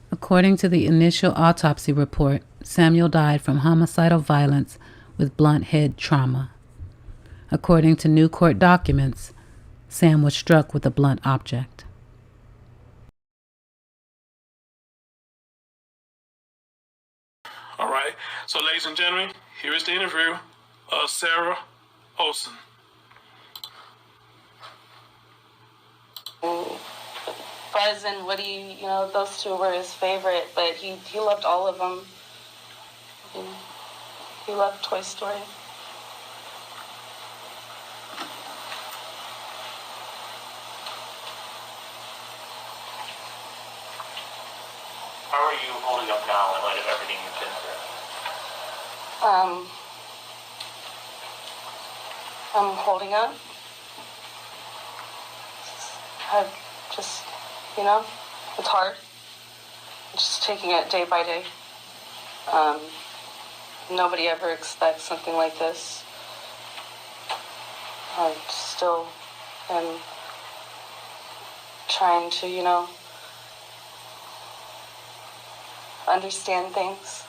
Speaker 2: According to the initial autopsy report, Samuel died from homicidal violence with blunt head trauma. According to new court documents, Sam was struck with a blunt object.
Speaker 22: All right. So, ladies and gentlemen, here is the interview of Sarah Olson.
Speaker 1: Buzz and Woody, those two were his favorite, but he loved all of them. He loved Toy Story.
Speaker 23: How are you holding up now in light of everything you've been through?
Speaker 1: I'm holding up. I just, it's hard. Just taking it day by day. Nobody ever expects something like this. I still am trying to, understand things.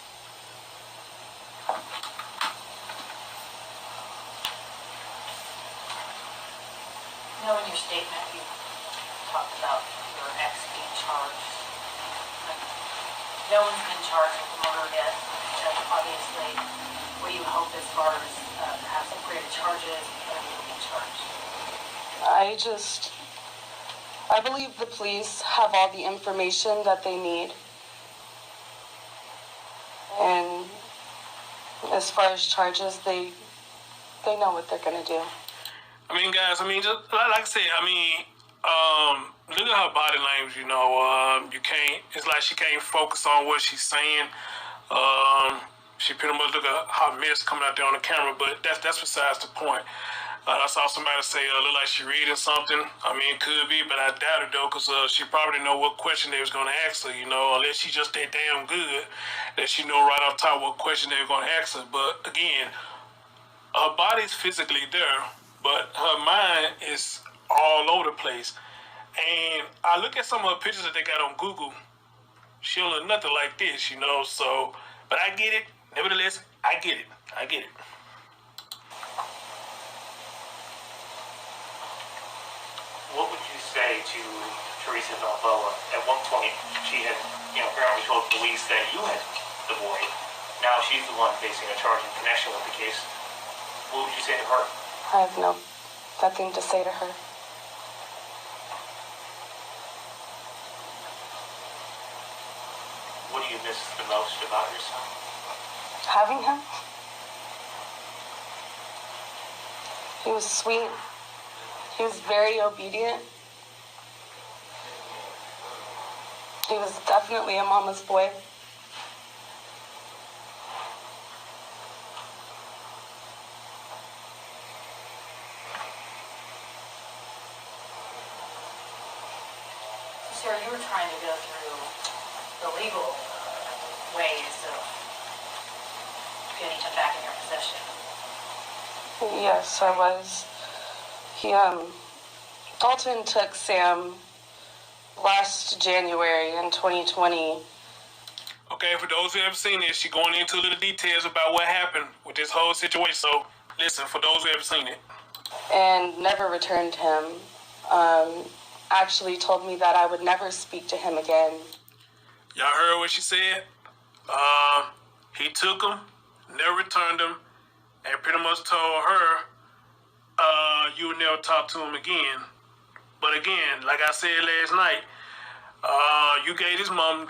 Speaker 24: In your statement, you talked about your ex being charged. No one's been charged with the murder yet. Obviously, what do you hope as far as perhaps upgraded charges and people being charged?
Speaker 3: I believe the police have all the information that they need. And as far as charges, they know what they're going to do.
Speaker 22: I mean, guys, just like I said, look at her body language, you can't, it's like she can't focus on what she's saying. She pretty much look at her mess coming out there on the camera, but that's besides the point. I saw somebody say, look like she reading something. It could be, but I doubt it though, because she probably didn't know what question they was going to ask her, unless she just that damn good that she know right off top what question they were going to ask her. But again, her body's physically there, but her mind is all over the place. And I look at some of her pictures that they got on Google. She don't look nothing like this, so, but I get it. Nevertheless, I get it.
Speaker 23: What would you say to Theresa Balboa? At one point, she had, apparently told police that you had the boy. Now she's the one facing a charge in connection with the case. What would you say to her?
Speaker 3: I have nothing to say to her.
Speaker 23: What do you miss the most about your son?
Speaker 3: Having him? He was sweet. He was very obedient. He was definitely a mama's boy.
Speaker 24: Sarah, you were trying to go through the legal ways of getting him back in your possession.
Speaker 3: Yes, I was. Dalton took Sam last January in 2020.
Speaker 22: Okay, for those who haven't seen this, she's going into little details about what happened with this whole situation. So, listen, for those who haven't seen it.
Speaker 3: And never returned him. Actually told me that I would never speak to him again.
Speaker 22: Y'all heard what she said? He took him, never returned him, and pretty much told her, you would never talk to him again. But again, like I said last night, you gave this mom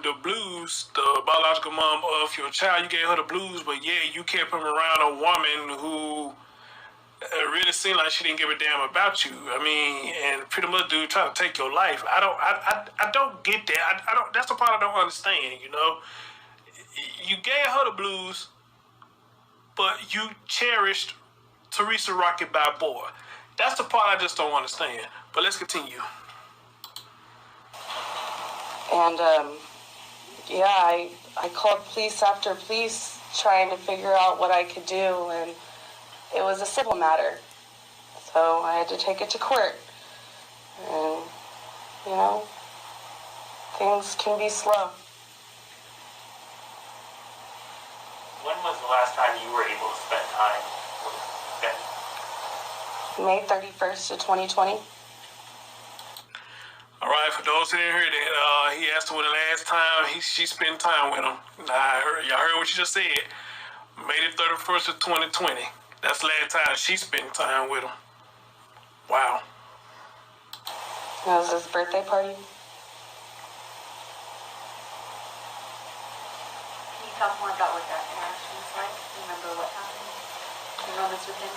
Speaker 22: the blues, the biological mom of your child. You gave her the blues, but yeah, you kept him around a woman who really seemed like she didn't give a damn about you. And pretty much dude trying to take your life. I don't get that. I don't. That's the part I don't understand. You gave her the blues, but you cherished Theresa Rocket Balboa. That's the part I just don't understand. But let's continue.
Speaker 3: And I called police after police trying to figure out what I could do, and it was a civil matter. So I had to take it to court. And, things can be slow.
Speaker 23: When was the last time you were able to spend time with Ben?
Speaker 3: May 31st of 2020.
Speaker 22: All right, for those who didn't hear that, he asked her when the last time she spent time with him. Y'all heard what she just said. May the 31st of 2020. That's the last time she spent time with him. Wow.
Speaker 3: That was his birthday party.
Speaker 24: Can you talk more about what that interaction was like? Remember what happened? Your moments with him?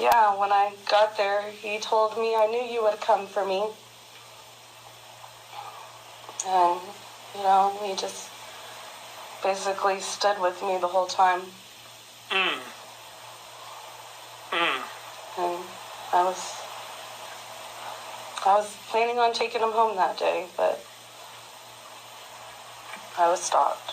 Speaker 3: Yeah, when I got there, he told me, I knew you would come for me. And, he just basically stood with me the whole time. And I was planning on taking him home that day, but I was stopped.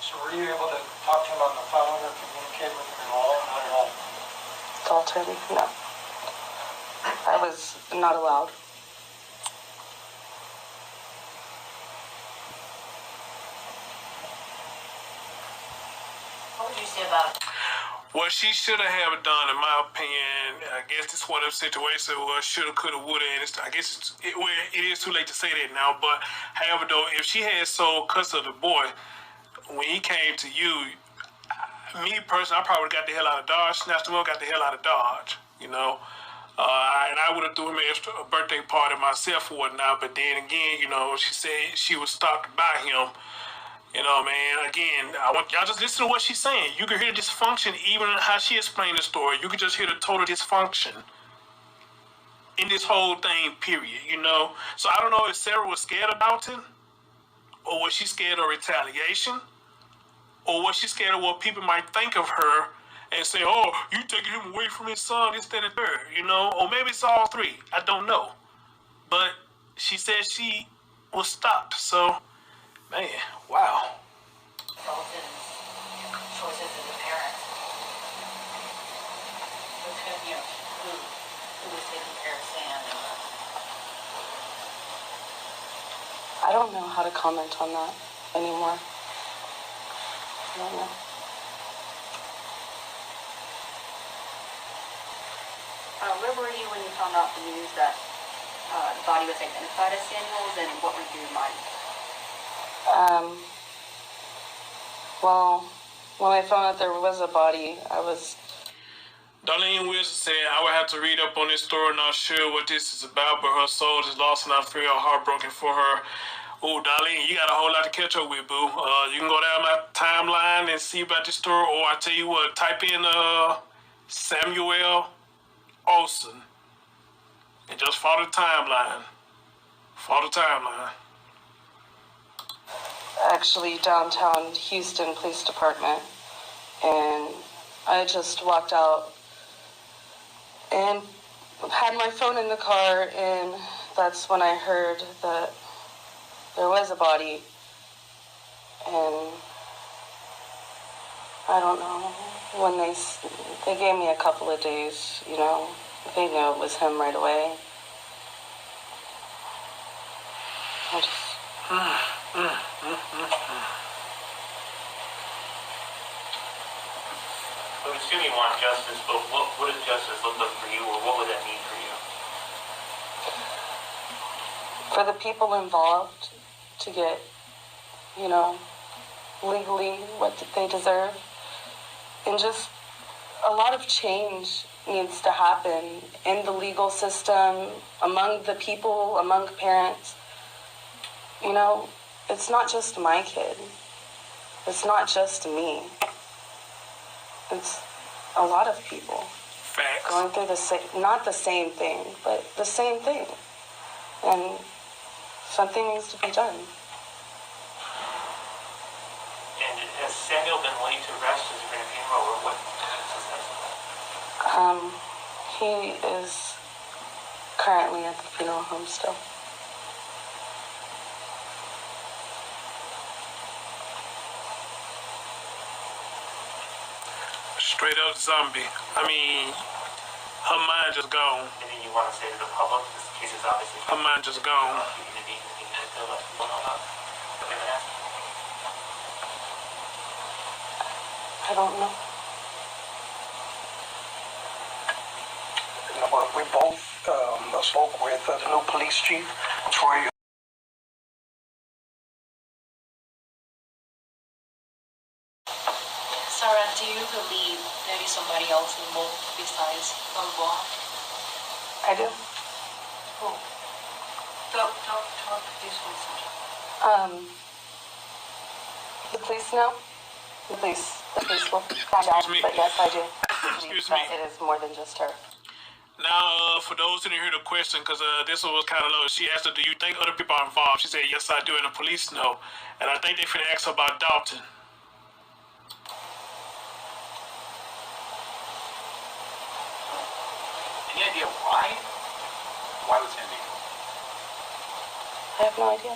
Speaker 17: So were you able to talk to him on the phone or communicate with him at all? Not at all.
Speaker 3: Dalton, no. I was not allowed.
Speaker 24: What would you say about it?
Speaker 22: What she should have done, in my opinion, I guess this one of the situations was shoulda, coulda, woulda, and I guess it is too late to say that now. But however, though, if she had sole custody of the boy when he came to you, me personally, I probably got the hell out of Dodge, snatched him up, got the hell out of Dodge, you know. And I would have threw him a birthday party myself or whatnot. But then again, you know, she said she was stopped by him. You know, man, again, I want y'all just listen to what she's saying. You can hear the dysfunction even in how she explained the story. You can just hear the total dysfunction in this whole thing, period, you know? So I don't know if Sarah was scared of Dalton, or was she scared of retaliation, or was she scared of what people might think of her and say, oh, you taking him away from his son, this, that, and third, you know? Or maybe it's all three. I don't know. But she said she was stopped, so... Man, wow.
Speaker 24: Dalton's choices as a parent. Who was taking care of Sam?
Speaker 3: I don't know how to comment on that anymore. I don't know.
Speaker 5: Where were you when you found out the news that the body was identified as Samuel's, and what were your mind?
Speaker 3: Well, when I found out there was a body, I was...
Speaker 22: Darlene Wilson said, I would have to read up on this story, not sure what this is about, but her soul is lost and I feel heartbroken for her. Oh, Darlene, you got a whole lot to catch up with, boo. You can go down my timeline and see about this story, or I tell you what, type in Samuel Olson and just follow the timeline. Follow the timeline.
Speaker 3: Actually downtown Houston Police Department, and I just walked out and had my phone in the car, and that's when I heard that there was a body, and I don't know, when they gave me a couple of days, you know, they knew it was him right away. I just...
Speaker 23: I assume you want justice, but what does justice look like for you, or what would that mean for you?
Speaker 3: For the people involved to get, you know, legally what they deserve. And just a lot of change needs to happen in the legal system, among the people, among parents. You know, it's not just my kid. It's not just me. It's a lot of people.
Speaker 22: Facts.
Speaker 3: Going through the same, not the same thing, but the same thing. And something needs to be done.
Speaker 23: And has Samuel been laid to rest? Is there been a funeral, or what?
Speaker 3: He is currently at the funeral home still.
Speaker 22: Straight up zombie. I mean, her mind just gone.
Speaker 23: Anything you want to say to the public? This case is obviously...
Speaker 22: Her mind just gone.
Speaker 3: I don't know.
Speaker 6: We both spoke with the new police chief, Troy.
Speaker 24: Sarah, do you believe there is somebody else involved besides Balboa?
Speaker 3: I do.
Speaker 24: Who? Talk this way, Sarah.
Speaker 3: The police know. The police will find out, but yes, I do.
Speaker 22: Excuse
Speaker 3: me.
Speaker 22: me.
Speaker 3: It is more than just her.
Speaker 22: Now, for those who didn't hear the question, because this one was kind of low, she asked her, do you think other people are involved? She said, yes, I do, and the police know. And I think they finna ask her about Dalton.
Speaker 6: Any idea why? Why was Andy?
Speaker 3: I have no idea.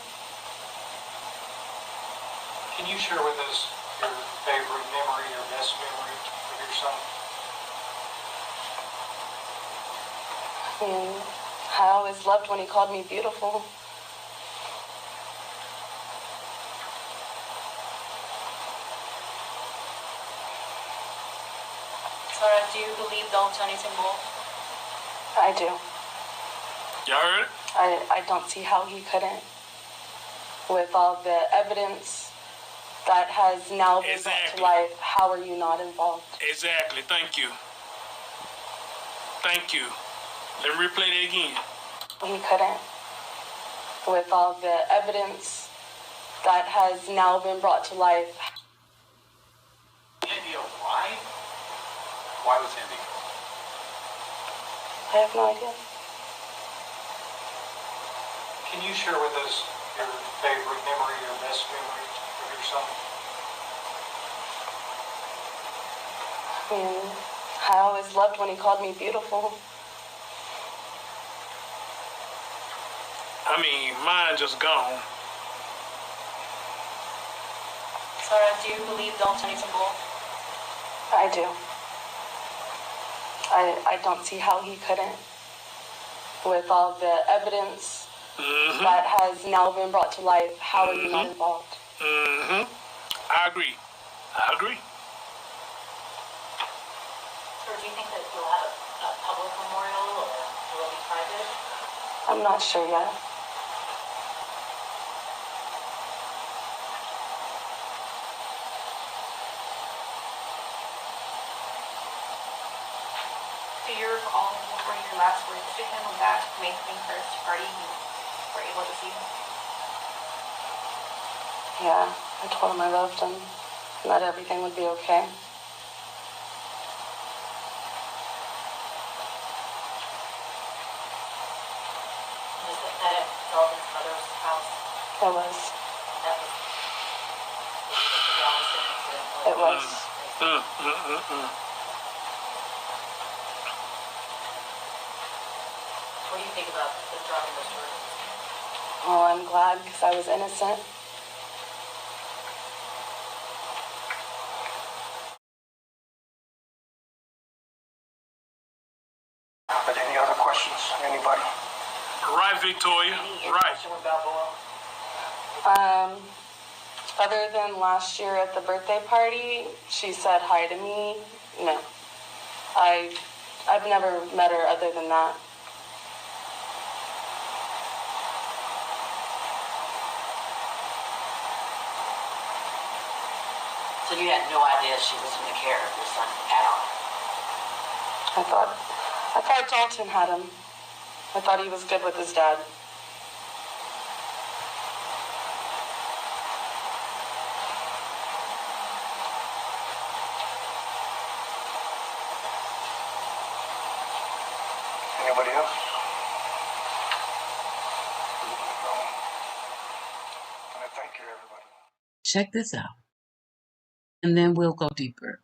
Speaker 6: Can you share with us your favorite memory or best memory of your son?
Speaker 3: I always loved when he called me beautiful.
Speaker 24: Sarah, do you believe Dalton is involved?
Speaker 3: I do.
Speaker 22: Y'all heard it?
Speaker 3: I don't see how he couldn't. With all the evidence that has now been brought to life, how are you not involved?
Speaker 22: Exactly. Thank you. Thank you. Let me replay that again.
Speaker 3: He couldn't. With all the evidence that has now been brought to life.
Speaker 6: India, why? Why was India?
Speaker 3: I have no idea.
Speaker 6: Can you share with us your favorite memory or best memory of your son?
Speaker 3: I mean, I always loved when he called me beautiful.
Speaker 22: I mean, mine just gone.
Speaker 24: Sarah, do you believe Dalton is involved?
Speaker 3: I do. I don't see how he couldn't. With all the evidence that has now been brought to life, how are you not involved?
Speaker 22: I agree. I agree.
Speaker 24: Or do you think that you'll have a public memorial or will it be private?
Speaker 3: I'm not sure yet.
Speaker 24: Do you recall what were your last words to him on that May 21st party you were able to see him?
Speaker 3: Yeah, I told him I loved him and that everything would be okay.
Speaker 24: Was that at Dalton's mother's house?
Speaker 3: It was.
Speaker 24: That was the Allison incident.
Speaker 3: It was.
Speaker 24: What do you think about the dropping those charges?
Speaker 3: Oh, I'm glad because I was innocent.
Speaker 6: But any other questions? Anybody?
Speaker 22: Right, Victoria. Right.
Speaker 3: Other than last year at the birthday party, she said hi to me. No. I've never met her other than that.
Speaker 24: So you had no idea she was in the care of your son at all?
Speaker 3: I thought Dalton had him. I thought he was good with his dad.
Speaker 6: Anybody else? Thank you, everybody.
Speaker 19: Check this out, and then we'll go deeper.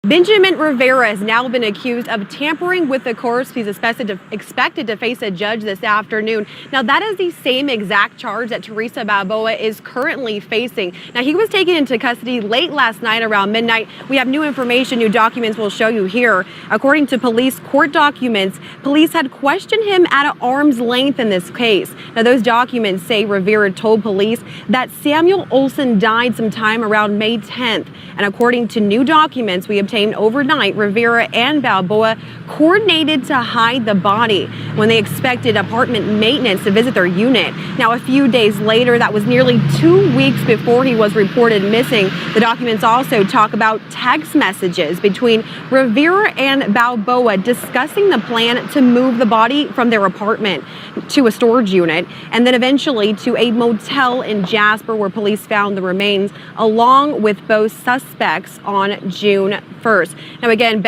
Speaker 8: Benjamin Rivera has now been accused of tampering with the corpse. He's expected to face a judge this afternoon. Now, that is the same exact charge that Theresa Balboa is currently facing. Now, he was taken into custody late last night around midnight. We have new information, new documents we'll show you here. According to police court documents, police had questioned him at arm's length in this case. Now, those documents say Rivera told police that Samuel Olson died sometime around May 10th. And according to new documents we obtained overnight, Rivera and Balboa coordinated to hide the body when they expected apartment maintenance to visit their unit. Now, a few days later, that was nearly 2 weeks before he was reported missing. The documents also talk about text messages between Rivera and Balboa discussing the plan to move the body from their apartment to a storage unit and then eventually to a motel in Jasper where police found the remains along with both suspects on June 1st. Now, again,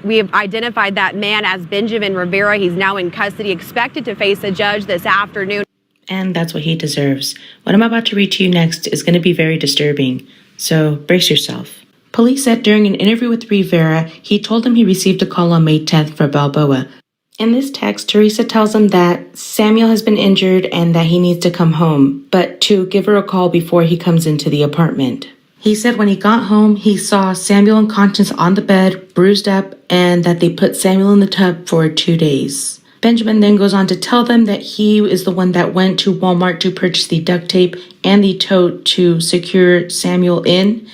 Speaker 8: we have identified that man as Benjamin Rivera. He's now in custody, expected to face a judge this afternoon.
Speaker 18: And that's what he deserves. What I'm about to read to you next is going to be very disturbing, so brace yourself. Police said during an interview with Rivera, he told them he received a call on May 10th for Balboa. In this text, Theresa tells him that Samuel has been injured and that he needs to come home, but to give her a call before he comes into the apartment. He said when he got home, he saw Samuel unconscious on the bed, bruised up, and that they put Samuel in the tub for 2 days. Benjamin then goes on to tell them that he is the one that went to Walmart to purchase the duct tape and the tote to secure Samuel in,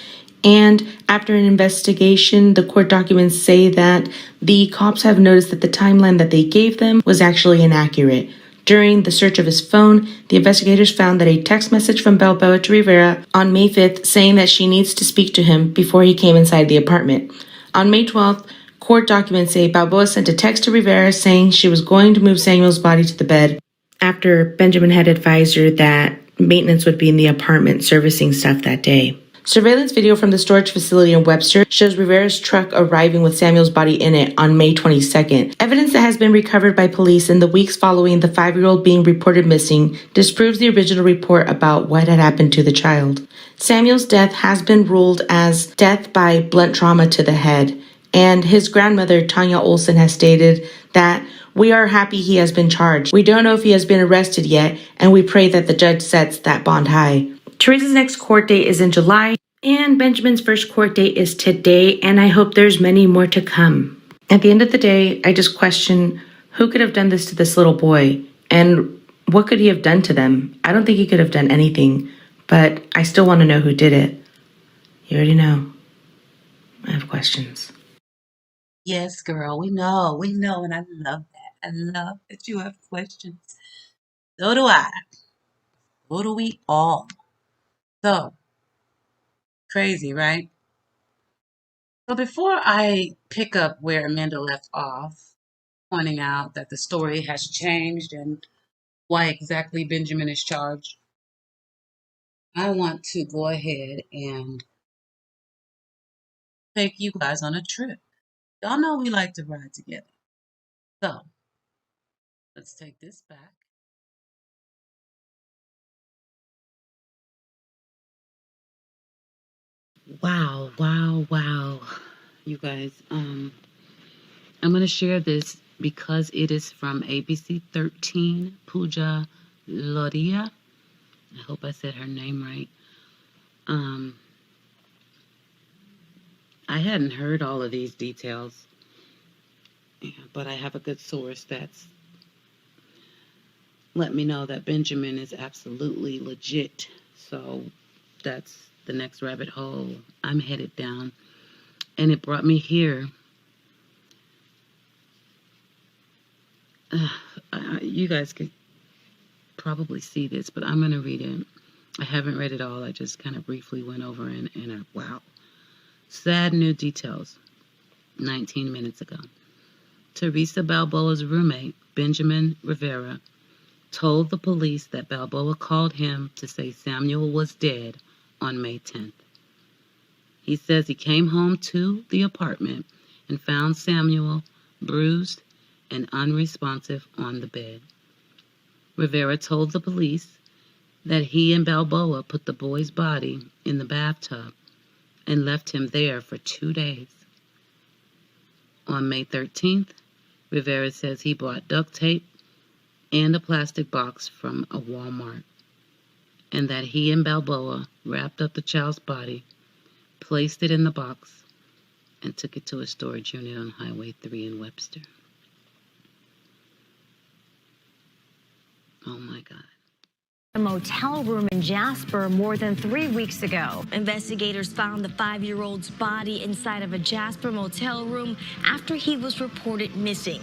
Speaker 18: And after an investigation, the court documents say that the cops have noticed that the timeline that they gave them was actually inaccurate. During the search of his phone, the investigators found that a text message from Balboa to Rivera on May 5th saying that she needs to speak to him before he came inside the apartment. On May 12th, court documents say Balboa sent a text to Rivera saying she was going to move Samuel's body to the bed after Benjamin had advised her that maintenance would be in the apartment servicing stuff that day. Surveillance video from the storage facility in Webster shows Rivera's truck arriving with Samuel's body in it on May 22nd. Evidence that has been recovered by police in the weeks following the 5-year-old being reported missing disproves the original report about what had happened to the child. Samuel's death has been ruled as death by blunt trauma to the head, and his grandmother, Tanya Olson, has stated that we are happy he has been charged. We don't know if he has been arrested yet, and we pray that the judge sets that bond high. Theresa's next court date is in July, and Benjamin's first court date is today, and I hope there's many more to come. At the end of the day, I just question who could have done this to this little boy, and what could he have done to them? I don't think he could have done anything, but I still want to know who did it. You already know. I have questions.
Speaker 19: Yes, girl, we know, and I love that. I love that you have questions. So do I. So do we all. So, crazy, right? So before I pick up where Amanda left off, pointing out that the story has changed and why exactly Benjamin is charged, I want to go ahead and take you guys on a trip. Y'all know we like to ride together. So, let's take this back. Wow, wow, wow. You guys, I'm going to share this because it is from ABC 13, Pooja Lodia. I hope I said her name right. I hadn't heard all of these details, but I have a good source that's let me know that Benjamin is absolutely legit. So that's the next rabbit hole I'm headed down. And it brought me here. You guys could probably see this, but I'm going to read it. I haven't read it all. I just kind of briefly went over and wow. Sad new details. 19 minutes ago. Theresa Balboa's roommate, Benjamin Rivera, told the police that Balboa called him to say Samuel was dead on May 10th. He says he came home to the apartment and found Samuel bruised and unresponsive on the bed. Rivera told the police that he and Balboa put the boy's body in the bathtub and left him there for 2 days. On May 13th, Rivera says he bought duct tape and a plastic box from a Walmart, and that he and Balboa wrapped up the child's body, placed it in the box, and took it to a storage unit on Highway 3 in Webster. Oh my God.
Speaker 7: A motel room in Jasper more than 3 weeks ago. Investigators found the 5-year-old's body inside of a Jasper motel room after he was reported missing.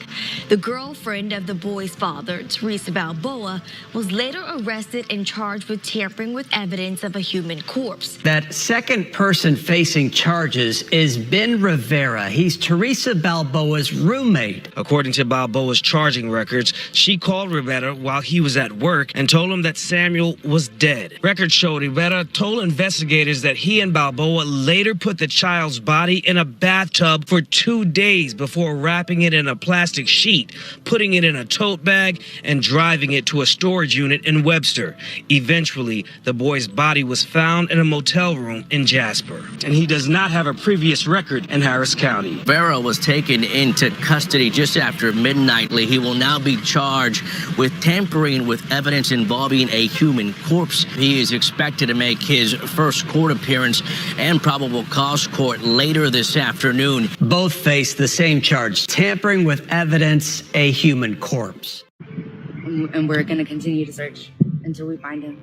Speaker 7: The girlfriend of the boy's father, Theresa Balboa, was later arrested and charged with tampering with evidence of a human corpse.
Speaker 10: That second person facing charges is Ben Rivera. He's Theresa Balboa's roommate.
Speaker 11: According to Balboa's charging records, she called Rivera while he was at work and told him that Samuel was dead. Records show Rivera told investigators that he and Balboa later put the child's body in a bathtub for 2 days before wrapping it in a plastic sheet, putting it in a tote bag, and driving it to a storage unit in Webster. Eventually, the boy's body was found in a motel room in Jasper. And he does not have a previous record in Harris County.
Speaker 13: Rivera was taken into custody just after midnight. He will now be charged with tampering with evidence involving a human corpse. He is expected to make his first court appearance and probable cause court later this afternoon.
Speaker 10: Both face the same charge, tampering with evidence, a human corpse.
Speaker 1: And we're going to continue to search until we find him.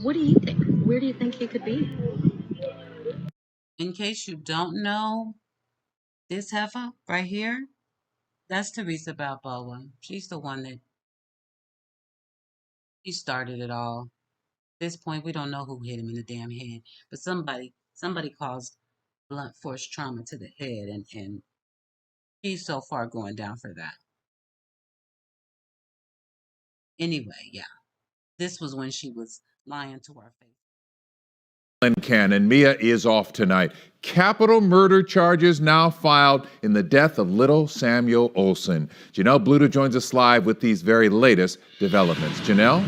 Speaker 5: What do you think? Where do you think he could be?
Speaker 19: In case you don't know, this heifer right here, that's Theresa Balboa. She's the one that she started it all. At this point, we don't know who hit him in the damn head, but somebody caused blunt force trauma to the head, and he's so far going down for that. Anyway, yeah, this was when she was lying to our face.
Speaker 9: And Mia is off tonight. Capital murder charges now filed in the death of little Samuel Olson. Janelle Bluter joins us live with these very latest developments. Janelle?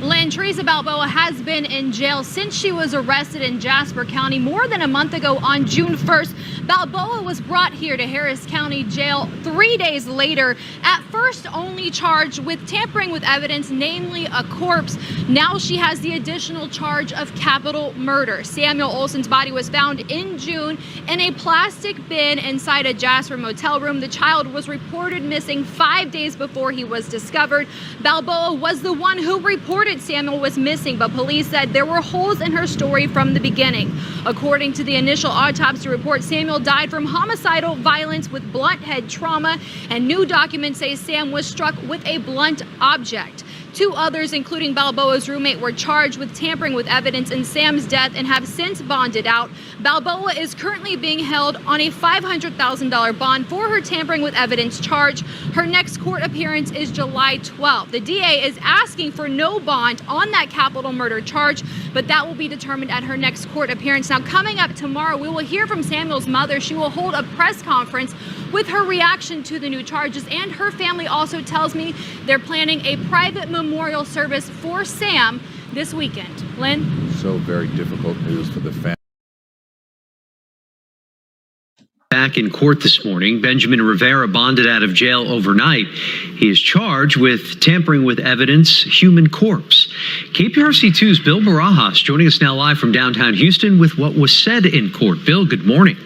Speaker 14: Lynn, Theresa Balboa has been in jail since she was arrested in Jasper County more than a month ago on June 1st. Balboa was brought here to Harris County Jail 3 days later, at first only charged with tampering with evidence, namely a corpse. Now she has the additional charge of capital murder. Samuel Olson's body was found in June in a plastic bin inside a Jasper motel room. The child was reported missing 5 days before he was discovered. Balboa was the one who reported Samuel was missing, but police said there were holes in her story from the beginning. According to the initial autopsy report, Samuel died from homicidal violence with blunt head trauma, and new documents say Sam was struck with a blunt object. 2 others, including Balboa's roommate, were charged with tampering with evidence in Sam's death and have since bonded out. Balboa is currently being held on a $500,000 bond for her tampering with evidence charge. Her next court appearance is July 12th. The DA is asking for no bond on that capital murder charge, but that will be determined at her next court appearance. Now, coming up tomorrow, we will hear from Samuel's mother. She will hold a press conference with her reaction to the new charges, and her family also tells me they're planning a private memorial service for Sam this weekend. Lynn?
Speaker 9: So very difficult news for the family.
Speaker 15: Back in court this morning, Benjamin Rivera bonded out of jail overnight. He is charged with tampering with evidence, human corpse. KPRC2's Bill Barajas joining us now live from downtown Houston with what was said in court. Bill, good morning.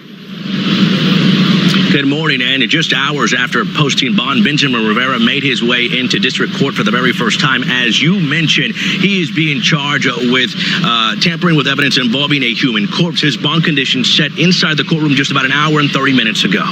Speaker 13: Good morning, and just hours after posting bond, Benjamin Rivera made his way into district court for the very first time. As you mentioned, he is being charged with tampering with evidence involving a human corpse. His bond conditions set inside the courtroom just about an hour and 30 minutes ago.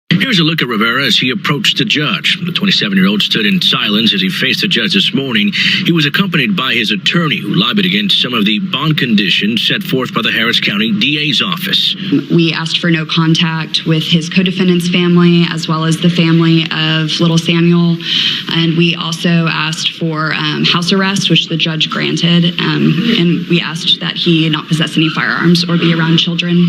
Speaker 13: Here's a look at Rivera as he approached the judge. The 27-year-old stood in silence as he faced the judge this morning. He was accompanied by his attorney, who lobbied against some of the bond conditions set forth by the Harris County DA's office.
Speaker 16: We asked for no contact with his co-defendant's family, as well as the family of little Samuel. And we also asked for house arrest, which the judge granted. And we asked that he not possess any firearms or be around children.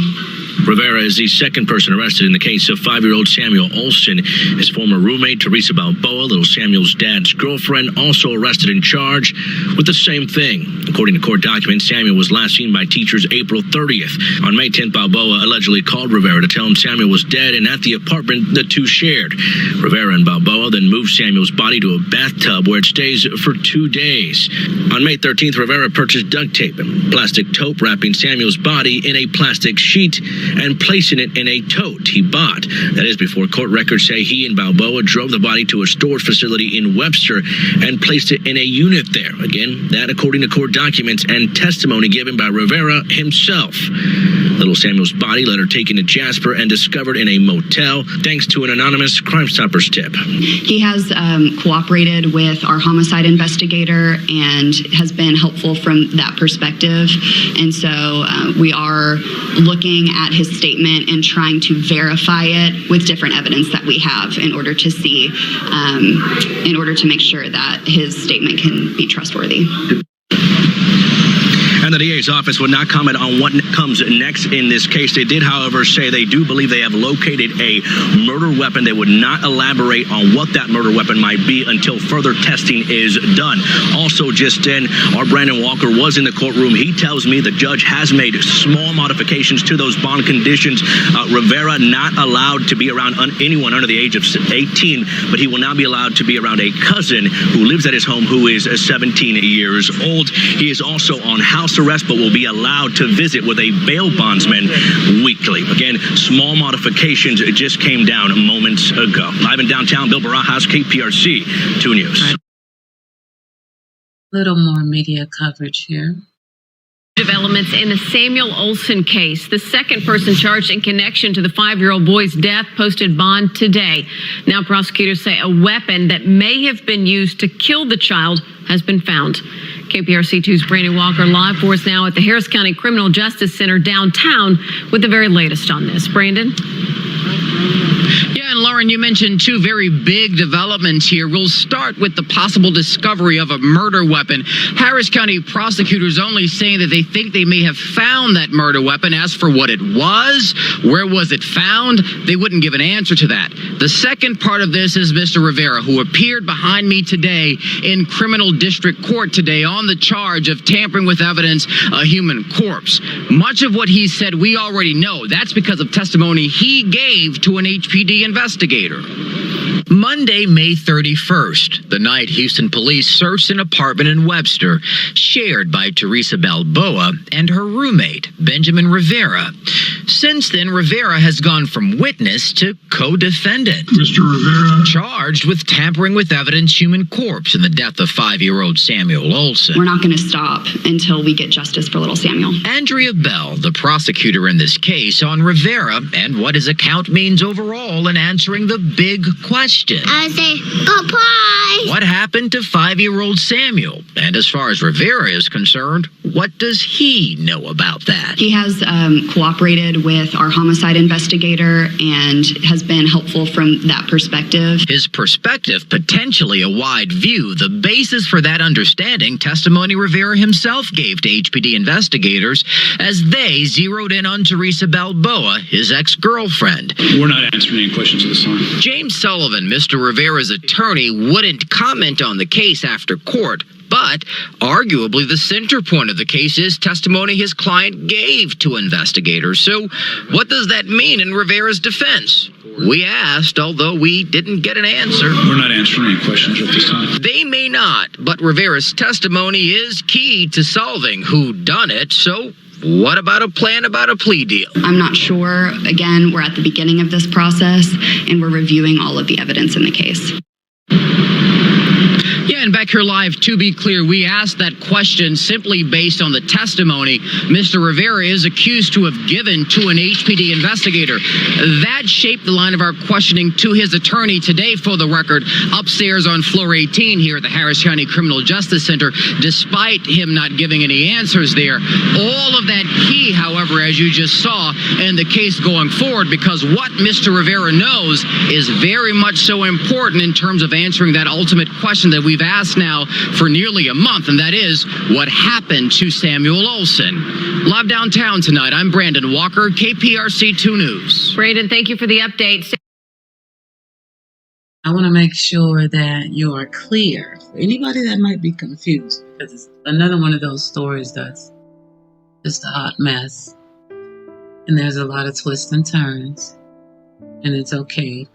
Speaker 13: Rivera is the second person arrested in the case of 5-year-old Samuel Olson. His former roommate, Theresa Balboa, little Samuel's dad's girlfriend, also arrested and charged with the same thing. According to court documents, Samuel was last seen by teachers April 30th. On May 10th, Balboa allegedly called Rivera to tell him Samuel was dead, and at the apartment the two shared. Rivera and Balboa then moved Samuel's body to a bathtub where it stays for 2 days. On May 13th, Rivera purchased duct tape and plastic tote, wrapping Samuel's body in a plastic sheet and placing it in a tote he bought. That is before court records say he and Balboa drove the body to a storage facility in Webster and placed it in a unit there. Again, that according to court documents and testimony given by Rivera himself. Little Samuel's body later taken to Jasper and discovered in a motel thanks to an anonymous Crime Stoppers tip.
Speaker 16: He has cooperated with our homicide investigator and has been helpful from that perspective. And so we are looking at his statement and trying to verify it with different evidence that we have in order to see, in order to make sure that his statement can be trustworthy.
Speaker 13: And the DA's office would not comment on what comes next in this case. They did, however, say they do believe they have located a murder weapon. They would not elaborate on what that murder weapon might be until further testing is done. Also, just then, our Brandon Walker was in the courtroom. He tells me the judge has made small modifications to those bond conditions. Rivera not allowed to be around anyone under the age of 18, but he will now be allowed to be around a cousin who lives at his home who is 17 years old. He is also on house arrest, but will be allowed to visit with a bail bondsman weekly. Again, small modifications just came down moments ago. Live in downtown, Bill Barajas, KPRC 2 News.
Speaker 19: Little more media coverage here.
Speaker 4: Developments in the Samuel Olson case. The second person charged in connection to the 5-year-old boy's death posted bond today. Now prosecutors say a weapon that may have been used to kill the child has been found. KPRC2's Brandon Walker live for us now at the Harris County Criminal Justice Center downtown with the very latest on this. Brandon?
Speaker 12: Yeah, and Lauren, you mentioned two very big developments here. We'll start with the possible discovery of a murder weapon. Harris County prosecutors only saying that they think they may have found that murder weapon. As for what it was, where was it found, they wouldn't give an answer to that. The second part of this is Mr. Rivera, who appeared behind me today in criminal district court today on the charge of tampering with evidence, a human corpse. Much of what he said we already know. That's because of testimony he gave to an HPD investigator. Monday, May 31st, the night Houston police searched an apartment in Webster, shared by Theresa Balboa and her roommate, Benjamin Rivera. Since then, Rivera has gone from witness to co-defendant. Mr. Rivera, charged with tampering with evidence, human corpse in the death of 5-year-old Samuel Olson.
Speaker 16: We're not going to stop until we get justice for little Samuel.
Speaker 12: Andrea Bell, the prosecutor in this case, on Rivera and what his account means overall in answering the big question.
Speaker 20: I say, goodbye.
Speaker 12: What happened to 5-year-old Samuel? And as far as Rivera is concerned, what does he know about that?
Speaker 16: He has cooperated with our homicide investigator and has been helpful from that perspective.
Speaker 12: His perspective, potentially a wide view. The basis for that understanding, testimony Rivera himself gave to HPD investigators as they zeroed in on Theresa Balboa, his ex-girlfriend.
Speaker 21: We're not answering any questions at this time.
Speaker 12: James Sullivan, Mr. Rivera's attorney, wouldn't comment on the case after court. But arguably the center point of the case is testimony his client gave to investigators. So what does that mean in Rivera's defense? We asked, although we didn't get an answer.
Speaker 21: We're not answering any questions at this time.
Speaker 12: They may not, but Rivera's testimony is key to solving who done it. So what about a plan about a plea deal?
Speaker 16: I'm not sure. Again, we're at the beginning of this process and we're reviewing all of the evidence in the case.
Speaker 12: Yeah, and back here live, to be clear, we asked that question simply based on the testimony Mr. Rivera is accused to have given to an HPD investigator. That shaped the line of our questioning to his attorney today, for the record, upstairs on floor 18 here at the Harris County Criminal Justice Center, despite him not giving any answers there. All of that key, however, as you just saw, in the case going forward, because what Mr. Rivera knows is very much so important in terms of answering that ultimate question that we've asked now for nearly a month, and that is what happened to Samuel Olson. Live downtown tonight, I'm Brandon Walker, KPRC2 News.
Speaker 4: Brandon, thank you for the update.
Speaker 19: I want to make sure that you are clear for anybody that might be confused, because it's another one of those stories that's just a hot mess, and there's a lot of twists and turns, and it's okay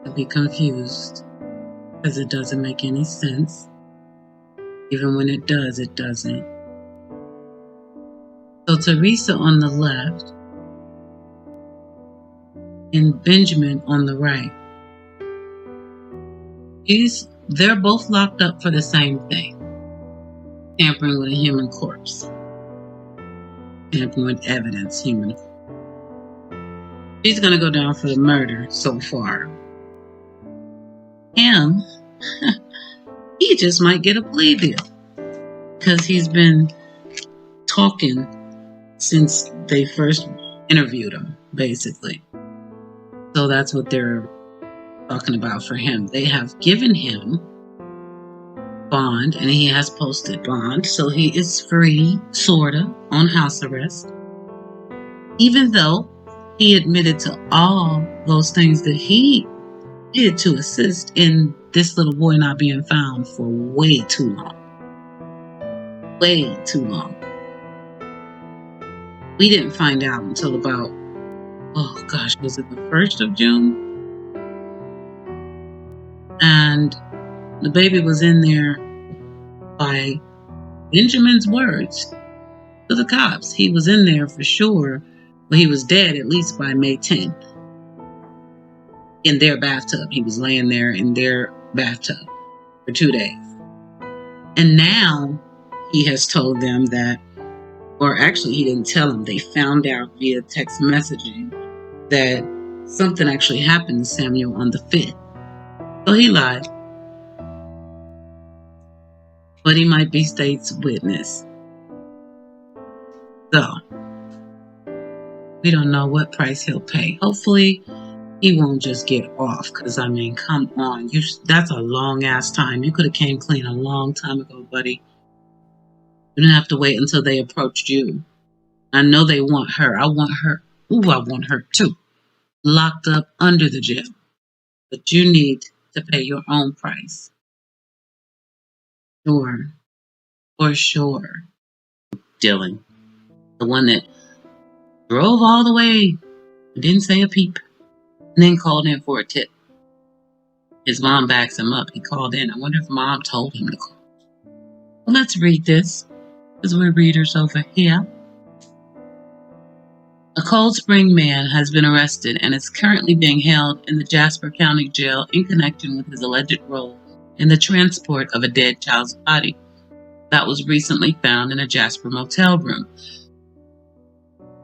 Speaker 19: to be confused, because it doesn't make any sense. Even when it does, it doesn't. So Theresa on the left and Benjamin on the right. They're both locked up for the same thing. Tampering with a human corpse. Tampering with evidence, human. She's going to go down for the murder so far. Him, he just might get a plea deal because he's been talking since they first interviewed him, basically. So that's what they're talking about for him. They have given him bond, and he has posted bond, so he is free, sorta, on house arrest. Even though he admitted to all those things that he did to assist in this little boy not being found for way too long. Way too long. We didn't find out until about, oh gosh, was it the 1st of June? And the baby was in there by Benjamin's words to the cops. He was in there for sure, but he was dead at least by May 10th. In their bathtub. He was laying there in their bathtub for 2 days. And now he has told them that
Speaker 2: or actually he didn't tell him. They found out via text messaging that something actually happened to Samuel on the 5th. So he lied. But he might be state's witness. So, we don't know what price he'll pay. Hopefully, he won't just get off. Because, I mean, come on. That's a long-ass time. You could have came clean a long time ago, buddy. You didn't have to wait until they approached you. I know they want her. I want her. Ooh, I want her too. Locked up under the jail. But you need to pay your own price. Sure. For sure. Dylan. The one that drove all the way and didn't say a peep. And then called in for a tip. His mom backs him up. He called in. I wonder if mom told him to call. Well, let's read this. Because we're readers over here. A Cold Spring man has been arrested and is currently being held in the Jasper County Jail in connection with his alleged role in the transport of a dead child's body that was recently found in a Jasper motel room.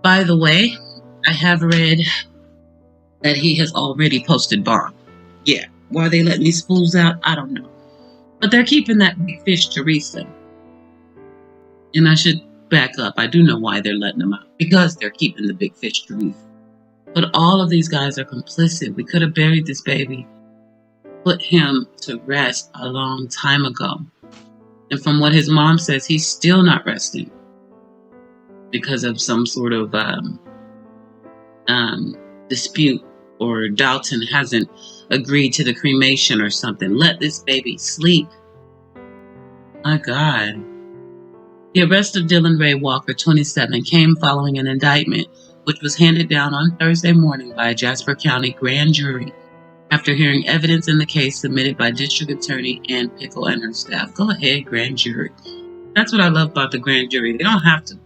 Speaker 2: By the way, I have read that he has already posted bond. Yeah, why are they letting these fools out? I don't know. But they're keeping that big fish, Theresa. And I should back up. I do know why they're letting them out. Because they're keeping the big fish, Theresa. But all of these guys are complicit. We could have buried this baby. Put him to rest a long time ago. And from what his mom says, he's still not resting. Because of some sort of dispute, or Dalton hasn't agreed to the cremation or something. Let this baby sleep. My God. The arrest of Dylan Ray Walker, 27, came following an indictment which was handed down on Thursday morning by a Jasper County grand jury after hearing evidence in the case submitted by District Attorney Ann Pickle and her staff. Go ahead, grand jury. That's what I love about the grand jury. They don't have to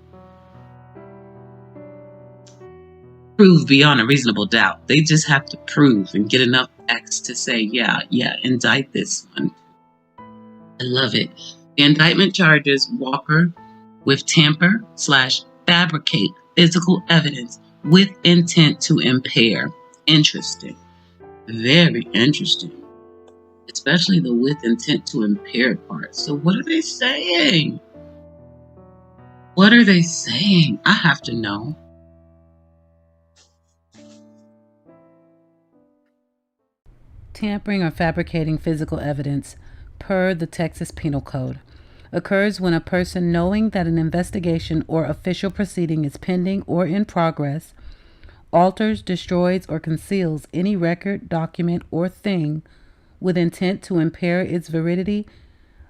Speaker 2: prove beyond a reasonable doubt. They just have to prove and get enough facts to say, yeah, indict this one. I love it. The indictment charges Walker with tamper/fabricate physical evidence with intent to impair. Interesting. Very interesting. Especially the with intent to impair part. So what are they saying? What are they saying? I have to know.
Speaker 19: Tampering or fabricating physical evidence, per the Texas Penal Code, occurs when a person, knowing that an investigation or official proceeding is pending or in progress, alters, destroys, or conceals any record, document, or thing with intent to impair its validity,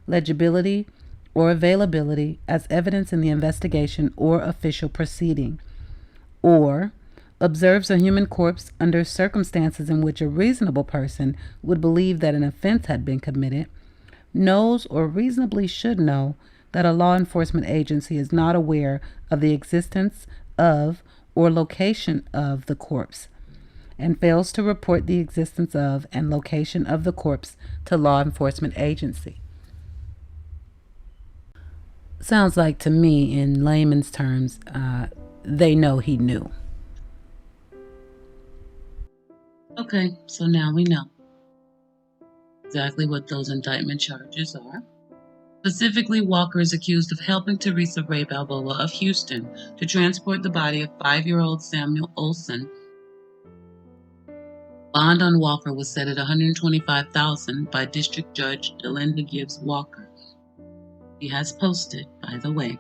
Speaker 19: legibility, or availability as evidence in the investigation or official proceeding, or observes a human corpse under circumstances in which a reasonable person would believe that an offense had been committed, knows or reasonably should know that a law enforcement agency is not aware of the existence of or location of the corpse, and fails to report the existence of and location of the corpse to law enforcement agency. Sounds like to me, in layman's terms, they know he knew.
Speaker 2: Okay, so now we know exactly what those indictment charges are. Specifically, Walker is accused of helping Theresa Ray Balboa of Houston to transport the body of 5-year-old Samuel Olson. Bond on Walker was set at $125,000 by District Judge Delinda Gibbs Walker. He has posted, by the way.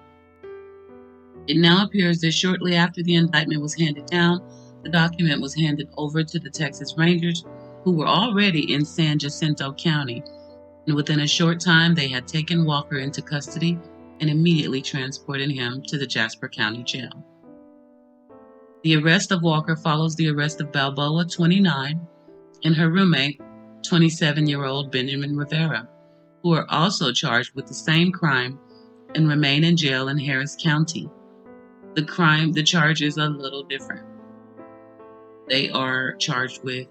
Speaker 2: It now appears that shortly after the indictment was handed down, the document was handed over to the Texas Rangers, who were already in San Jacinto County, and within a short time they had taken Walker into custody and immediately transported him to the Jasper County Jail. The arrest of Walker follows the arrest of Balboa, 29, and her roommate, 27-year-old Benjamin Rivera, who are also charged with the same crime and remain in jail in Harris County. The charge is a little different. They are charged with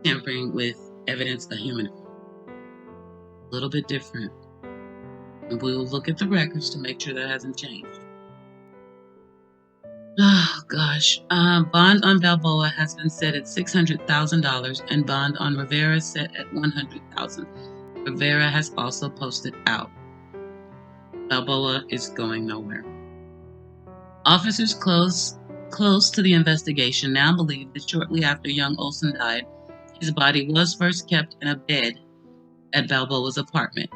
Speaker 2: tampering with evidence of human. A little bit different. And we will look at the records to make sure that hasn't changed. gosh. Bond on Balboa has been set at $600,000 and bond on Rivera set at $100,000. Rivera has also posted out. Balboa is going nowhere. Officers close to the investigation now believe that shortly after young Olson died, his body was first kept in a bed at Balboa's apartment.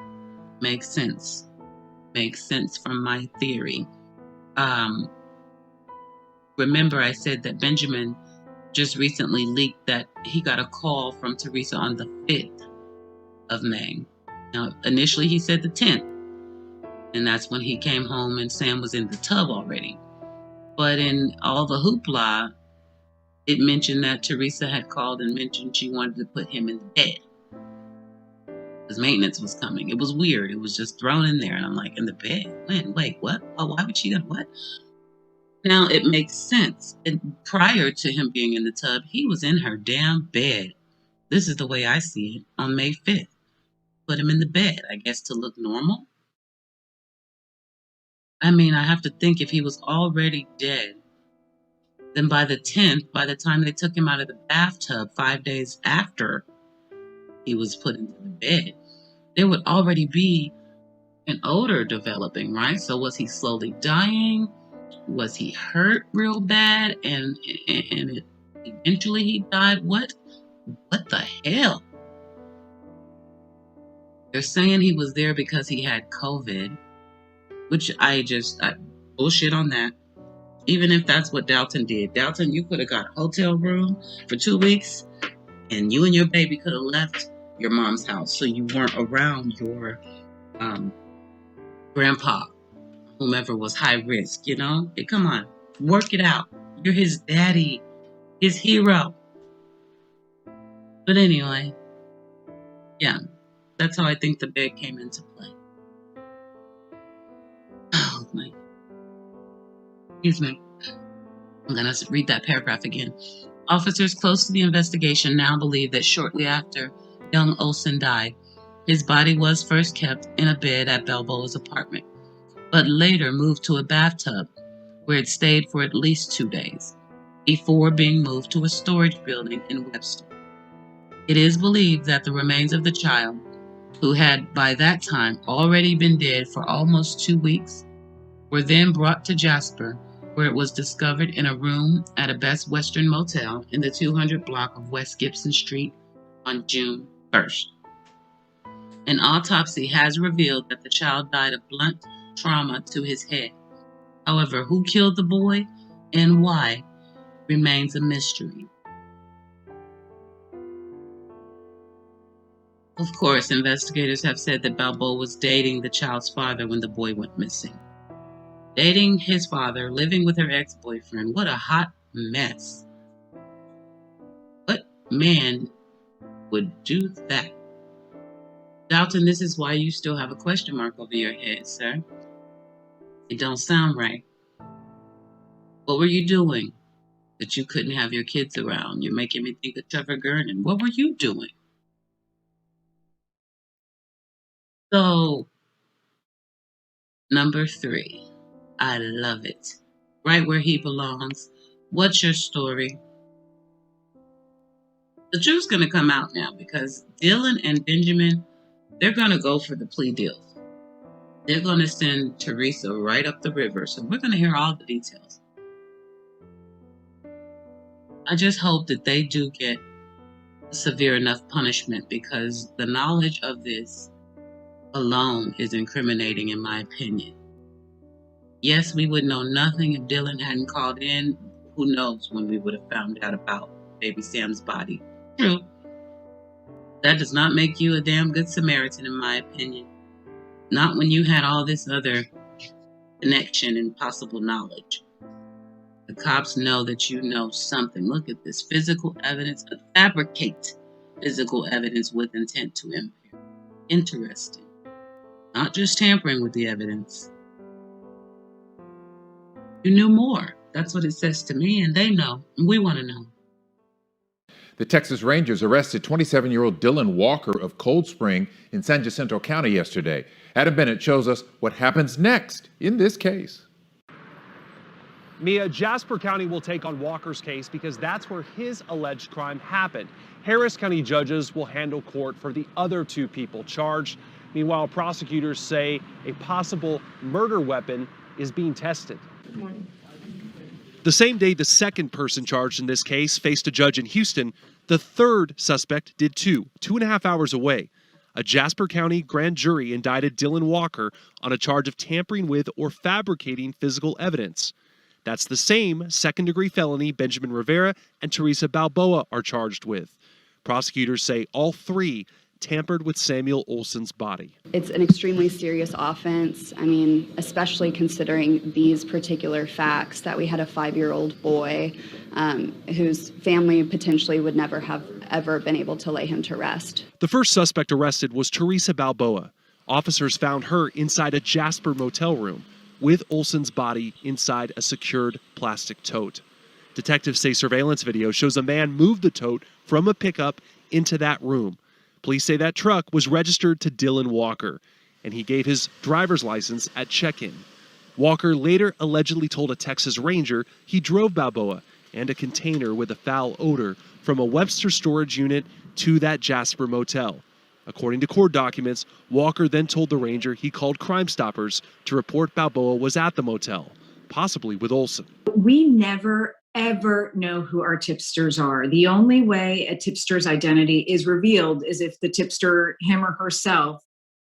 Speaker 2: Makes sense. Makes sense from my theory. Remember I said that Benjamin just recently leaked that he got a call from Theresa on the 5th of May. Now, initially he said the 10th, and that's when he came home and Sam was in the tub already. But in all the hoopla, it mentioned that Theresa had called and mentioned she wanted to put him in the bed because maintenance was coming. It was weird. It was just thrown in there, and I'm like, in the bed? When? Wait, what? Oh, why would she do what? Now, it makes sense. Prior to him being in the tub, he was in her damn bed. This is the way I see it on May 5th. Put him in the bed, I guess, to look normal. I mean, I have to think if he was already dead, then by the 10th, by the time they took him out of the bathtub 5 days after he was put into the bed, there would already be an odor developing, right? So was he slowly dying? Was he hurt real bad and eventually he died? What the hell? They're saying he was there because he had COVID, which I bullshit on that. Even if that's what Dalton did. Dalton, you could have got a hotel room for 2 weeks and you and your baby could have left your mom's house so you weren't around your grandpa, whomever was high risk, you know? Hey, come on, work it out. You're his daddy, his hero. But anyway, yeah, that's how I think the bed came into play. Oh my. Excuse me. I'm going to read that paragraph again. Officers close to the investigation now believe that shortly after young Olson died, his body was first kept in a bed at Balboa's apartment, but later moved to a bathtub where it stayed for at least 2 days before being moved to a storage building in Webster. It is believed that the remains of the child, who had by that time already been dead for almost 2 weeks, were then brought to Jasper, where it was discovered in a room at a Best Western motel in the 200 block of West Gibson Street on June 1st. An autopsy has revealed that the child died of blunt trauma to his head. However, who killed the boy and why remains a mystery. Of course, investigators have said that Balboa was dating the child's father when the boy went missing. Dating his father, living with her ex-boyfriend. What a hot mess. What man would do that? Dalton, this is why you still have a question mark over your head, sir. It don't sound right. What were you doing that you couldn't have your kids around? You're making me think of Trevor Gurnan. What were you doing? So, number 3. I love it. Right where he belongs. What's your story? The truth's going to come out now because Dylan and Benjamin, they're going to go for the plea deal. They're going to send Theresa right up the river. So we're going to hear all the details. I just hope that they do get severe enough punishment because the knowledge of this alone is incriminating in my opinion. Yes, we would know nothing if Dylan hadn't called in. Who knows when we would have found out about baby Sam's body. True. That does not make you a damn good Samaritan, in my opinion. Not when you had all this other connection and possible knowledge. The cops know that you know something. Look at this. Physical evidence. Fabricate physical evidence with intent to impair. Interesting. Not just tampering with the evidence. You knew more. That's what it says to me, and they know. And we want to know.
Speaker 9: The Texas Rangers arrested 27-year-old Dylan Walker of Cold Spring in San Jacinto County yesterday. Adam Bennett shows us what happens next in this case.
Speaker 17: Mia, Jasper County will take on Walker's case because that's where his alleged crime happened. Harris County judges will handle court for the other 2 people charged. Meanwhile, prosecutors say a possible murder weapon is being tested. The same day the second person charged in this case faced a judge in Houston, the third suspect did too, 2.5 hours away. A Jasper County grand jury indicted Dylan Walker on a charge of tampering with or fabricating physical evidence. That's the same second-degree felony Benjamin Rivera and Theresa Balboa are charged with. Prosecutors say all 3 tampered with Samuel Olson's body.
Speaker 16: It's an extremely serious offense. I mean, especially considering these particular facts that we had a 5-year-old boy whose family potentially would never have ever been able to lay him to rest.
Speaker 17: The first suspect arrested was Theresa Balboa. Officers found her inside a Jasper motel room with Olson's body inside a secured plastic tote. Detectives say surveillance video shows a man move the tote from a pickup into that room. Police say that truck was registered to Dylan Walker, and he gave his driver's license at check-in. Walker later allegedly told a Texas Ranger he drove Balboa and a container with a foul odor from a Webster storage unit to that Jasper motel. According to court documents, Walker then told the Ranger he called Crime Stoppers to report Balboa was at the motel, possibly with Olson.
Speaker 22: We never ever know who our tipsters are. The only way a tipster's identity is revealed is if the tipster, him or herself,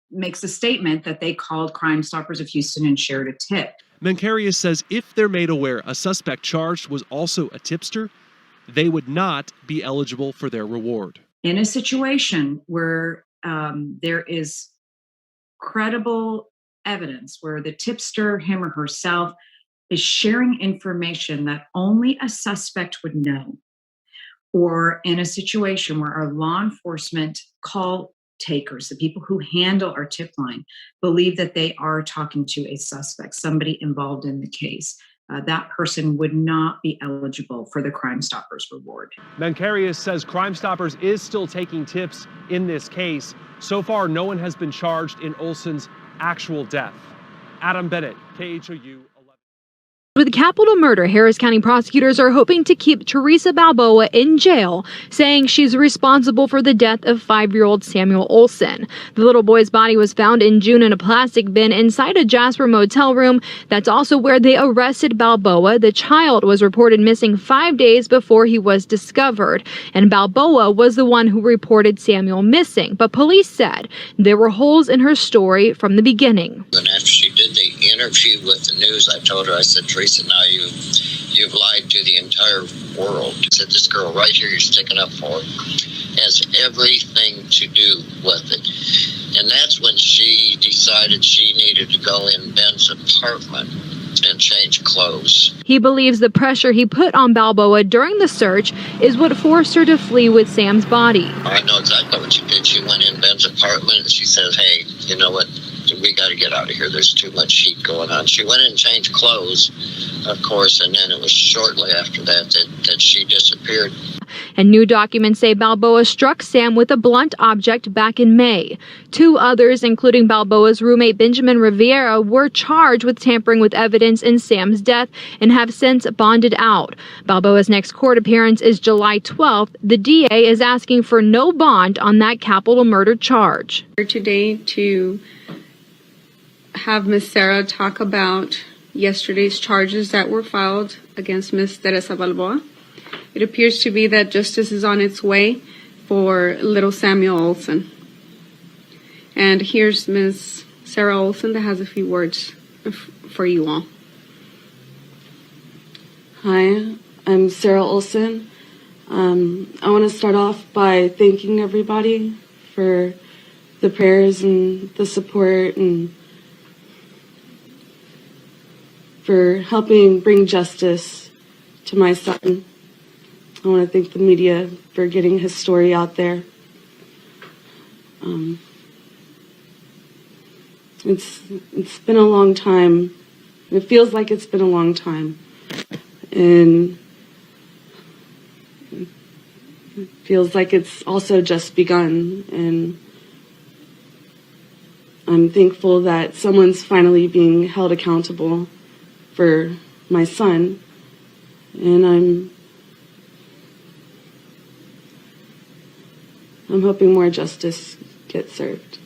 Speaker 22: makes a statement that they called Crime Stoppers of Houston and shared a tip.
Speaker 17: Mencarius says if they're made aware a suspect charged was also a tipster, they would not be eligible for their reward.
Speaker 22: In a situation where there is credible evidence where the tipster, him or herself, is sharing information that only a suspect would know, or in a situation where our law enforcement call takers, the people who handle our tip line, believe that they are talking to a suspect, somebody involved in the case, that person would not be eligible for the Crime Stoppers reward.
Speaker 17: Mencarius says Crime Stoppers is still taking tips in this case. So far, no one has been charged in Olson's actual death. Adam Bennett, KHOU.
Speaker 14: With capital murder, Harris County prosecutors are hoping to keep Theresa Balboa in jail, saying she's responsible for the death of 5-year-old Samuel Olson. The little boy's body was found in June in a plastic bin inside a Jasper motel room. That's also where they arrested Balboa. The child was reported missing 5 days before he was discovered, and Balboa was the one who reported Samuel missing. But police said there were holes in her story from the beginning.
Speaker 23: And after she did the interview with the news, I told her, I said, Theresa, now you've lied to the entire world. I said, this girl right here you're sticking up for has everything to do with it. And that's when she decided she needed to go in Ben's apartment and change clothes.
Speaker 14: He believes the pressure he put on Balboa during the search is what forced her to flee with Sam's body.
Speaker 23: I know exactly what she did. She went in Ben's apartment and she said, hey, you know what? We got to get out of here. There's too much heat going on. She went in and changed clothes, of course, and then it was shortly after that she disappeared.
Speaker 14: And new documents say Balboa struck Sam with a blunt object back in May. 2 others, including Balboa's roommate Benjamin Rivera, were charged with tampering with evidence in Sam's death and have since bonded out. Balboa's next court appearance is July 12th. The DA is asking for no bond on that capital murder charge.
Speaker 3: Today to have Ms. Sarah talk about yesterday's charges that were filed against Ms. Theresa Balboa. It appears to be that justice is on its way for little Samuel Olson. And here's Ms. Sarah Olson that has a few words for you all.
Speaker 24: Hi, I'm Sarah Olson. I want to start off by thanking everybody for the prayers and the support and for helping bring justice to my son. I want to thank the media for getting his story out there. It's been a long time. It feels like it's been a long time. And it feels like it's also just begun. And I'm thankful that someone's finally being held accountable for my son, and I'm hoping more justice gets served.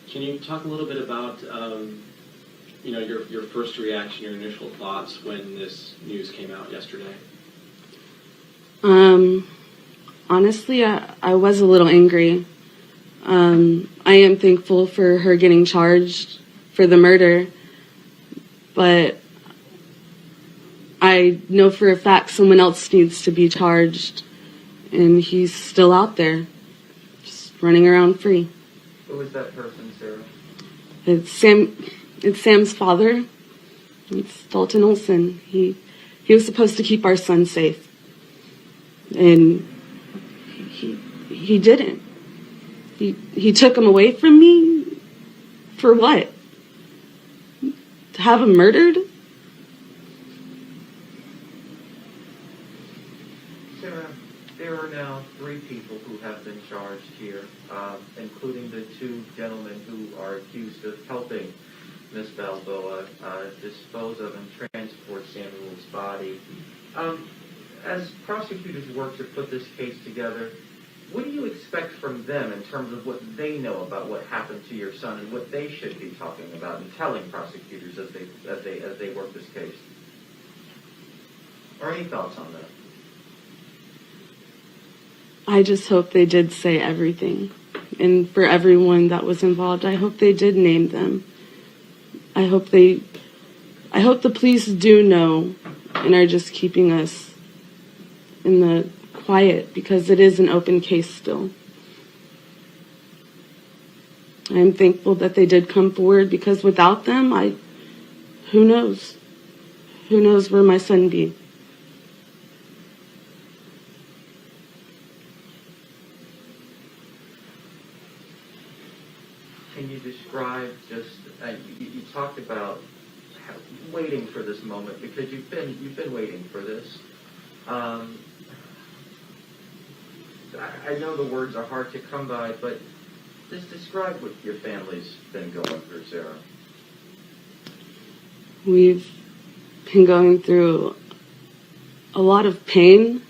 Speaker 6: Can you talk a little bit about, your first reaction, your initial thoughts when this news came out yesterday?
Speaker 24: Honestly, I was a little angry. I am thankful for her getting charged for the murder, but I know for a fact someone else needs to be charged, and he's still out there, just running around free.
Speaker 7: Who is that person, Sarah?
Speaker 24: It's Sam's father. It's Dalton Olson. He was supposed to keep our son safe, and he didn't. He took him away from me for what? To have him murdered?
Speaker 7: Sarah, there are now 3 people who have been charged here, including the 2 gentlemen who are accused of helping Miss Balboa dispose of and transport Samuel's body. As prosecutors work to put this case together, what do you expect from them in terms of what they know about what happened to your son and what they should be talking about and telling prosecutors as they work this case? Or any thoughts on that?
Speaker 24: I just hope they did say everything. And for everyone that was involved, I hope they did name them. I hope the police do know and are just keeping us in the quiet, because it is an open case still. I'm thankful that they did come forward, because without them, who knows? Who knows where my son be?
Speaker 7: Can you describe just, you talked about waiting for this moment, because you've been waiting for this. I know the words are hard to come by, but just describe what your family's been going through, Sarah.
Speaker 24: We've been going through a lot of pain,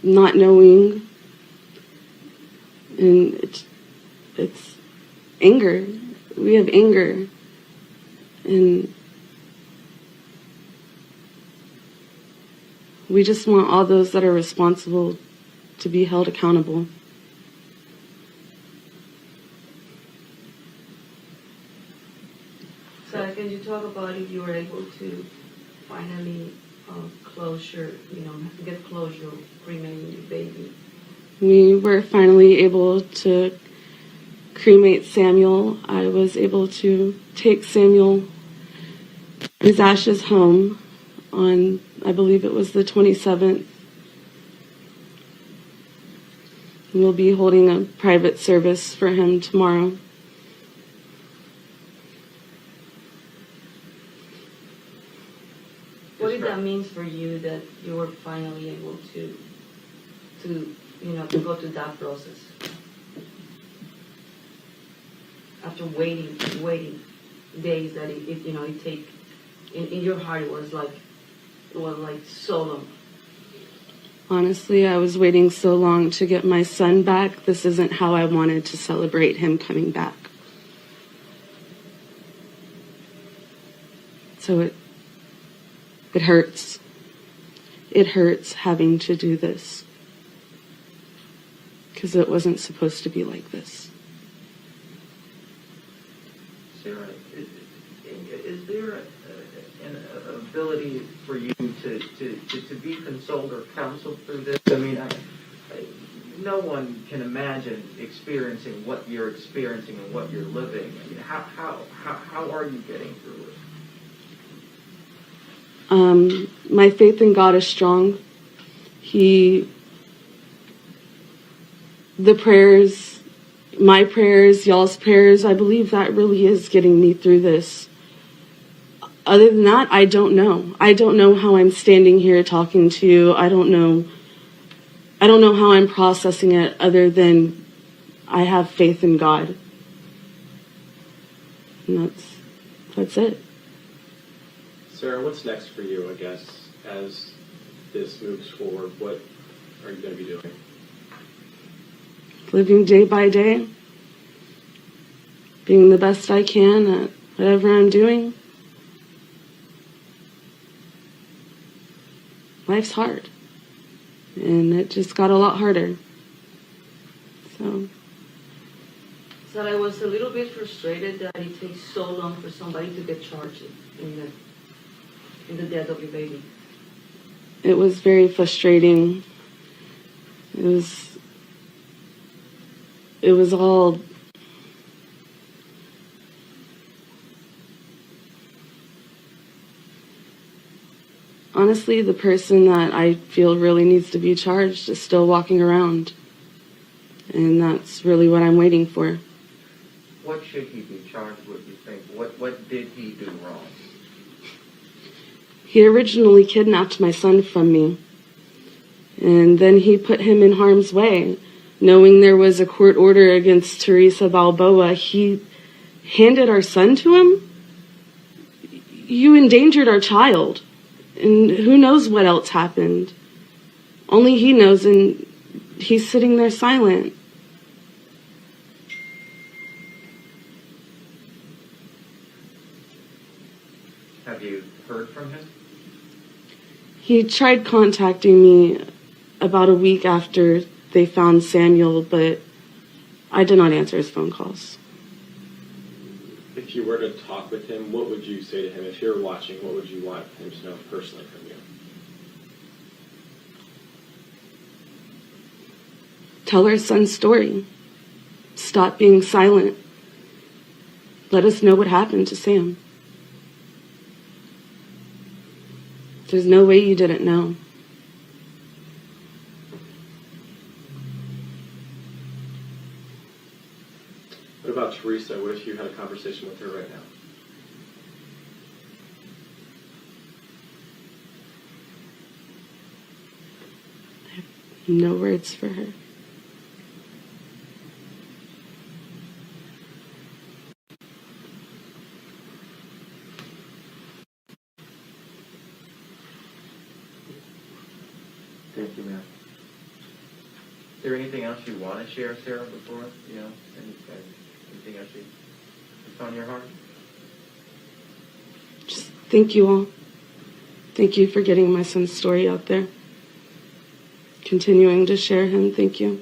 Speaker 24: not knowing, and it's anger. We have anger, and we just want all those that are responsible to be held accountable. So can you talk about if you were able to finally get closure cremating your baby? We were finally able to cremate Samuel. I was able to take his ashes home on, I believe it was the 27th. We'll be holding a private service for him tomorrow.
Speaker 8: What did that mean for you that you were finally able to go through that process? After waiting days that it take, in your heart it was like so long.
Speaker 24: Honestly, I was waiting so long to get my son back. This isn't how I wanted to celebrate him coming back. So it hurts. It hurts having to do this, because it wasn't supposed to be like this.
Speaker 7: Sarah, is there an ability for you to be consoled or counseled through this? I mean, no one can imagine experiencing what you're experiencing and what you're living. I mean, how are you getting through it?
Speaker 24: My faith in God is strong. The prayers, my prayers, y'all's prayers, I believe that really is getting me through this. Other than that, I don't know. I don't know how I'm standing here talking to you. I don't I don't know how I'm processing it other than I have faith in God. And that's it.
Speaker 6: Sarah, what's next for you, I guess, as this moves forward? What are you going to be doing?
Speaker 24: Living day by day, being the best I can at whatever I'm doing. Life's hard, and it just got a lot harder. So
Speaker 8: I was a little bit frustrated that it takes so long for somebody to get charged in the death of your baby.
Speaker 24: it was very frustrating. It was all honestly, the person that I feel really needs to be charged is still walking around. And that's really what I'm waiting for.
Speaker 7: What should he be charged with, you think? What did he do wrong?
Speaker 24: He originally kidnapped my son from me. And then he put him in harm's way. Knowing there was a court order against Theresa Balboa, he handed our son to him? You endangered our child. And who knows what else happened? Only he knows, and he's sitting there silent.
Speaker 7: Have you heard from him?
Speaker 24: He tried contacting me about a week after they found Samuel, but I did not answer his phone calls.
Speaker 6: If you were to talk with him, what would you say to him? If you're watching, what would you want him to know personally from you?
Speaker 24: Tell our son's story. Stop being silent. Let us know what happened to Sam. There's no way you didn't know.
Speaker 6: What about Theresa? What if you had a conversation with her right now?
Speaker 24: I have no words for her.
Speaker 7: Thank you, ma'am. Is there anything else you want to share, Sarah, before, anything else that's on your heart?
Speaker 24: Just thank you all. Thank you for getting my son's story out there. Continuing to share him. Thank you.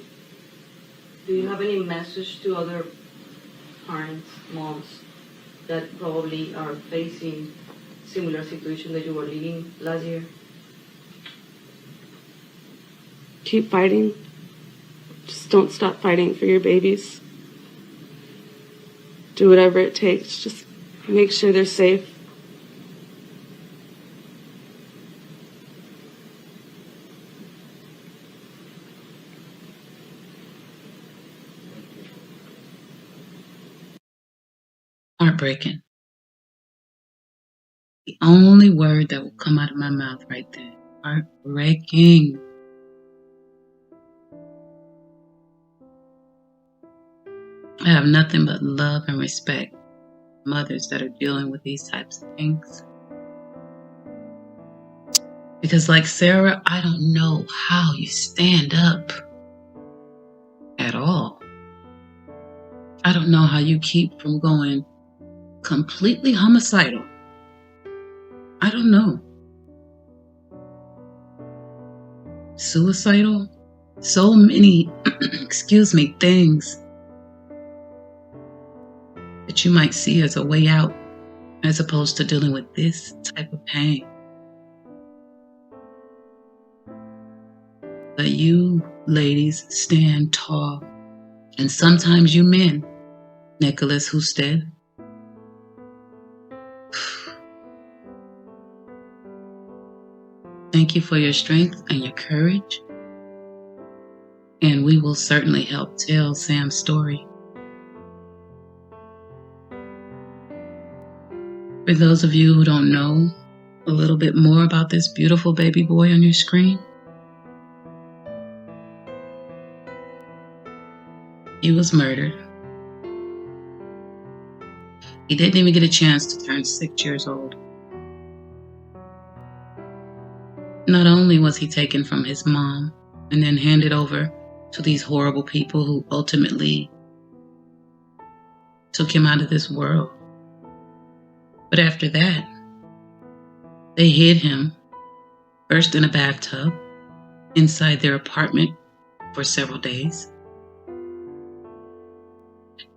Speaker 8: Do you have any message to other parents, moms, that probably are facing similar situation that you were living last year?
Speaker 24: Keep fighting. Just don't stop fighting for your babies. Do whatever it takes. Just make sure they're safe.
Speaker 2: Heartbreaking. The only word that will come out of my mouth right there. Heartbreaking. I have nothing but love and respect for mothers that are dealing with these types of things. Because like Sarah, I don't know how you stand up at all. I don't know how you keep from going completely homicidal. I don't know. Suicidal? So many, things that you might see as a way out, as opposed to dealing with this type of pain. But you ladies stand tall. And sometimes you men, Nicholas Husted, thank you for your strength and your courage. And we will certainly help tell Sam's story. For those of you who don't know a little bit more about this beautiful baby boy on your screen, He was murdered. He didn't even get a chance to turn 6 years old. Not only was he taken from his mom and then handed over to these horrible people who ultimately took him out of this world, but after that, they hid him first in a bathtub inside their apartment for several days.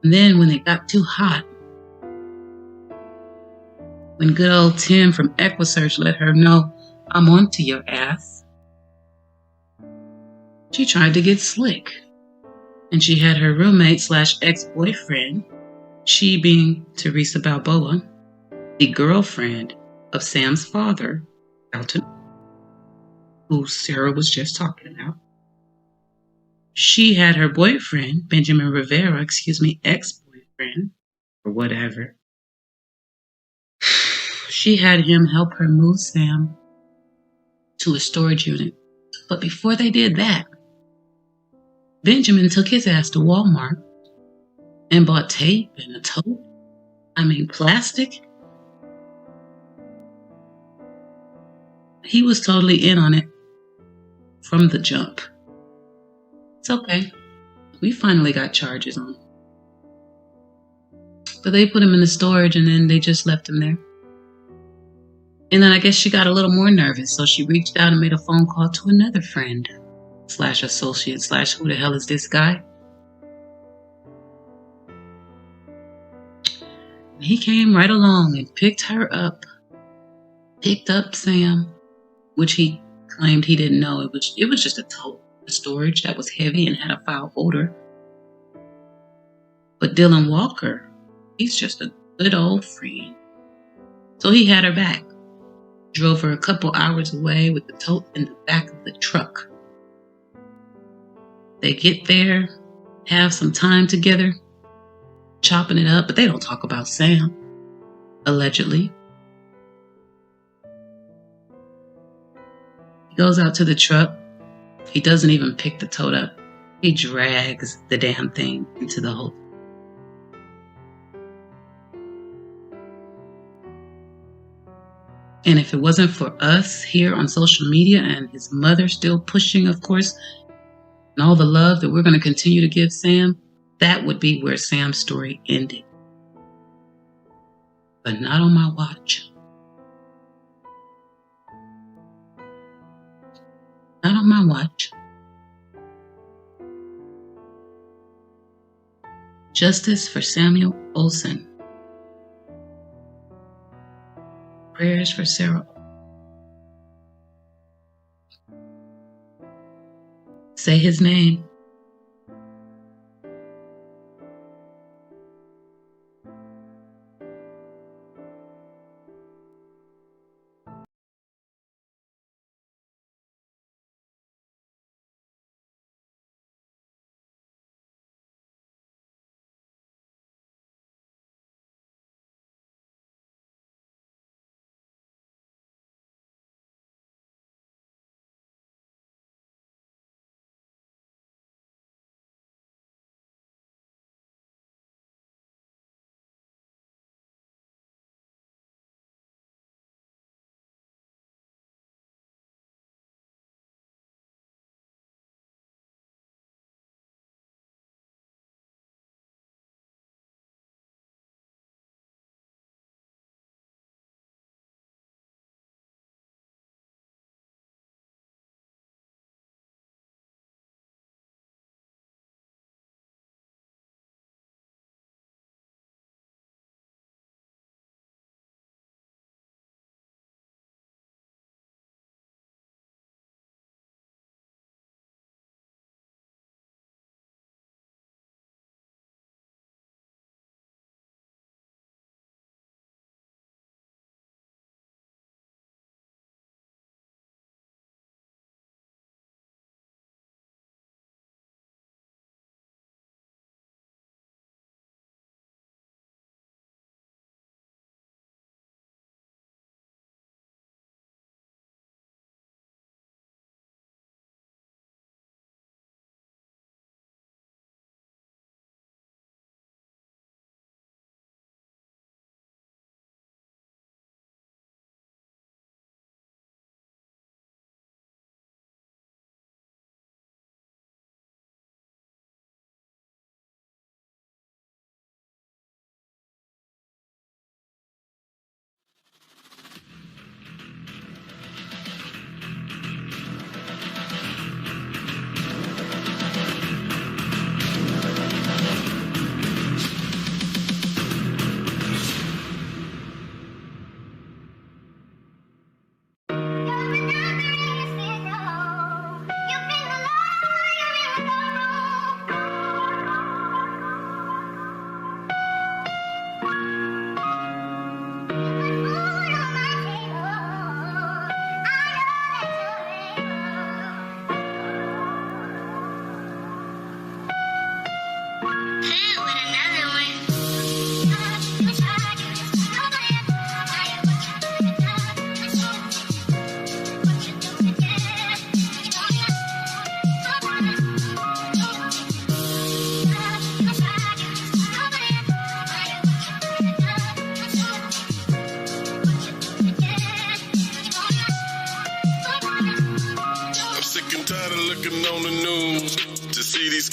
Speaker 2: And then when it got too hot, when good old Tim from EquiSearch let her know, "I'm onto your ass," she tried to get slick. And she had her roommate / ex-boyfriend, she being Theresa Balboa, the girlfriend of Sam's father, Elton, who Sarah was just talking about. She had her boyfriend, Benjamin Rivera, ex-boyfriend, or whatever. She had him help her move Sam to a storage unit. But before they did that, Benjamin took his ass to Walmart and bought tape and a tote. Plastic. He was totally in on it from the jump. It's okay. We finally got charges on him. But they put him in the storage and then they just left him there. And then I guess she got a little more nervous, so she reached out and made a phone call to another friend / associate / who the hell is this guy? He came right along and picked her up. Picked up Sam, which he claimed he didn't know. It was just a tote, a storage that was heavy and had a foul odor. But Dylan Walker, he's just a good old friend. So he had her back. Drove her a couple hours away with the tote in the back of the truck. They get there, have some time together, chopping it up, but they don't talk about Sam, allegedly. He goes out to the truck. He doesn't even pick the tote up. He drags the damn thing into the hole. And if it wasn't for us here on social media and his mother still pushing, of course, and all the love that we're going to continue to give Sam, that would be where Sam's story ended. But not on my watch. Not on my watch. Justice for Samuel Olson. Prayers for Sarah. Say his name.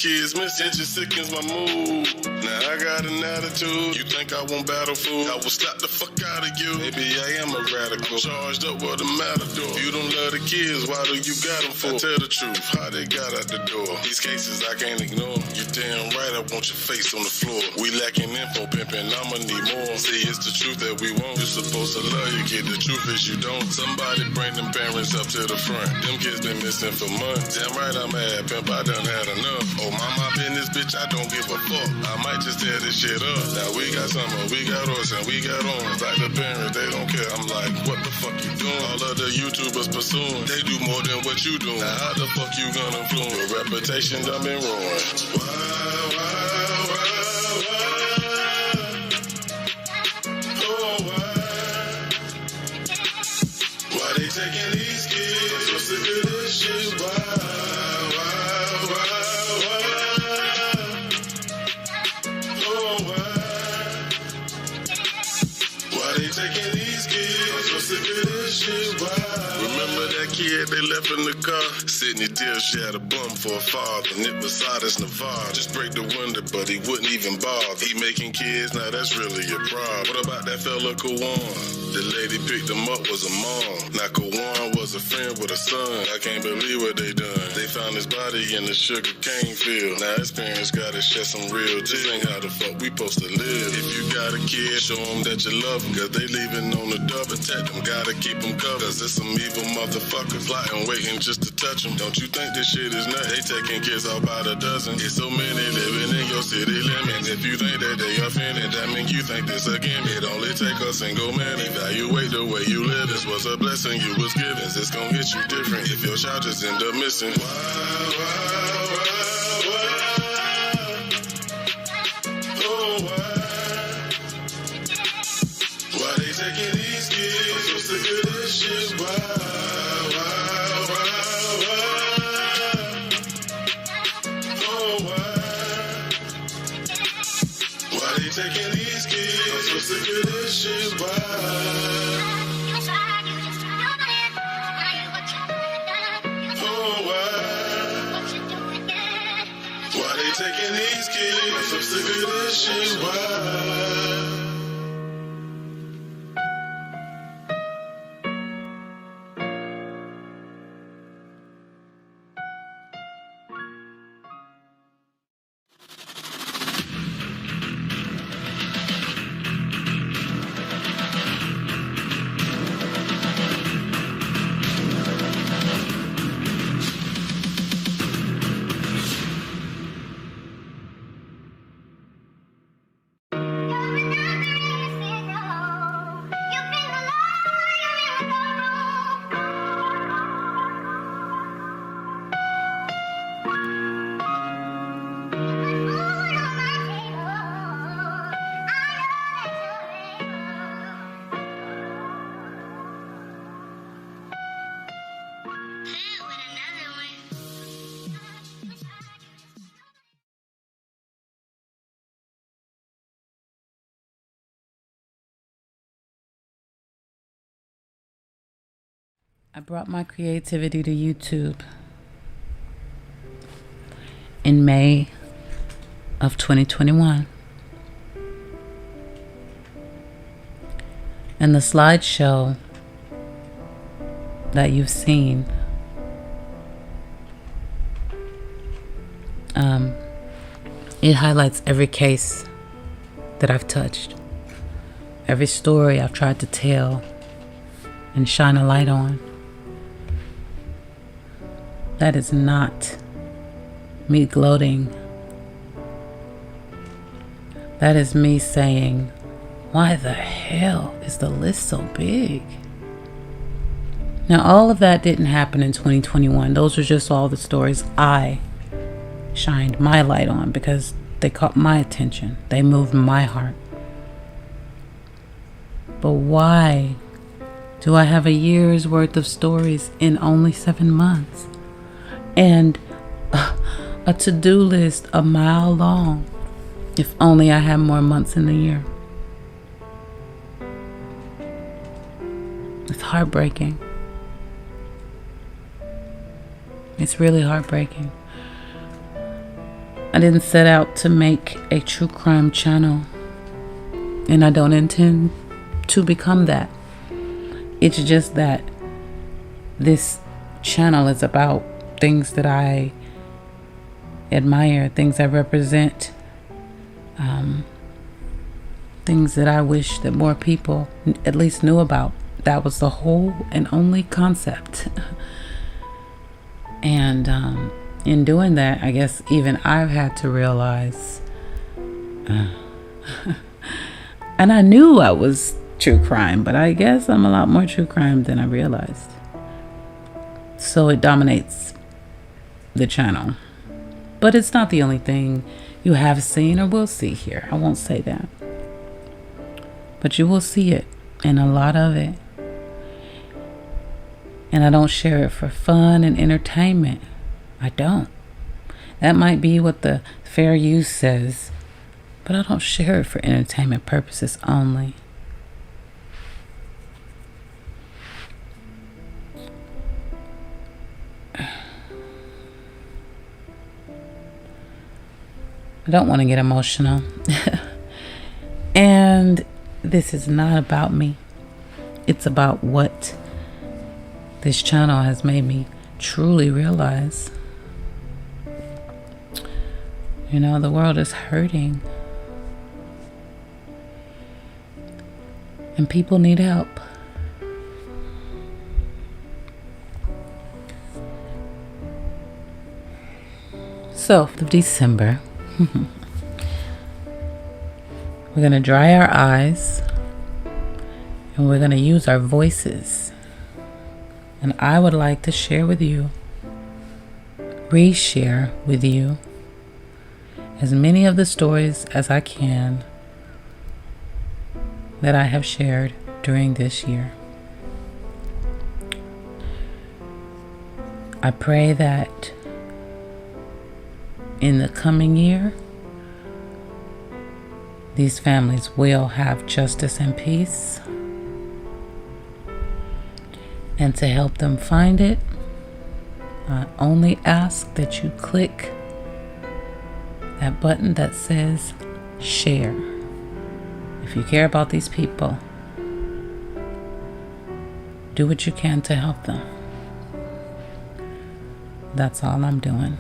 Speaker 1: kids miss it just sickens my mood. Now I got an attitude. You think I won't battle fool? I will slap the fuck out of you. Maybe I am a radical. Charged up with a matador. You don't love the kids, why do you got them for? I tell the truth, how they got out the door. These cases I can't ignore. You damn right I want your face on the floor. We lacking info pimping, I'ma need more. See, it's the truth that we want. You're supposed to love your kid, the truth is you don't. Somebody bring them parents up to the front. Them kids been missing for months. Damn right I'm mad, pimp, I done had enough. Oh, my business, bitch, I don't give a fuck. I might just tear this shit up. Now we got Summer, we got Olson, we got Orange. Like the parents, they don't care. I'm like, what the fuck you doing? All of the YouTubers pursuing. They do more than what you doing. Now how the fuck you gonna influence? Your reputation done been ruined. Why they taking these kids? I'm so sick of this shit. Why they taking these kids? I'm so sick of this shit. Why? Remember that kid they left in the car? Sydney Dill, she had a bum for a father. And it was Sardis Navarre. Just break the window, but he wouldn't even bother. He making kids, now that's really a problem. What about that fella Kawan? The lady picked him up was a mom. Now Kawan was a friend with a son. I can't believe what they done. They found his body in the sugar cane field. Now his parents gotta shed some real tears. This ain't how the fuck we supposed to live. If you got a kid, show them that you love them. Cause they leaving on the dub. Protect them, gotta keep them covered. Cause there's some evil motherfuckers plotting, waiting just to touch them. Don't you think this shit is nuts? They taking kids out by the dozen. It's so many living in your city limits. If you think that they offended, that mean you think this again. It only take a single minute. Evaluate the way you live. This was a blessing you was given. It's gonna hit you different if your child just end up missing. Why they taking these kids? I'm so sick of this shit. Why they taking these kids? I'm so sick of this shit. Why they taking these kids? I'm so sick of this shit. Why?
Speaker 19: I brought my creativity to YouTube in May of 2021. And the slideshow that you've seen it highlights every case that I've touched, every story I've tried to tell and shine a light on. That is not me gloating. That is me saying, why the hell is the list so big? Now, all of that didn't happen in 2021. Those are just all the stories I shined my light on because they caught my attention. They moved my heart. But why do I have a year's worth of stories in only 7 months? And a to-do list a mile long. If only I had more months in the year. It's heartbreaking. It's really heartbreaking. I didn't set out to make a true crime channel, and I don't intend to become that. It's just that this channel is about things that I admire, things I represent, things that I wish that more people at least knew about. That was the whole and only concept. And in doing that, I guess even I've had to realize, and I knew I was true crime, but I guess I'm a lot more true crime than I realized. So it dominates the channel. But it's not the only thing you have seen or will see here. I won't say that. But you will see it, and a lot of it. And I don't share it for fun and entertainment. I don't. That might be what the fair use says, but I don't share it for entertainment purposes only. I don't want to get emotional. And this is not about me. It's about what this channel has made me truly realize. You know, the world is hurting. And people need help. So, of December, we're going to dry our eyes and we're going to use our voices. And I would like to share with you, reshare with you, as many of the stories as I can that I have shared during this year. I pray that in the coming year, these families will have justice and peace. And to help them find it, I only ask that you click that button that says share. If you care about these people, do what you can to help them. That's all I'm doing.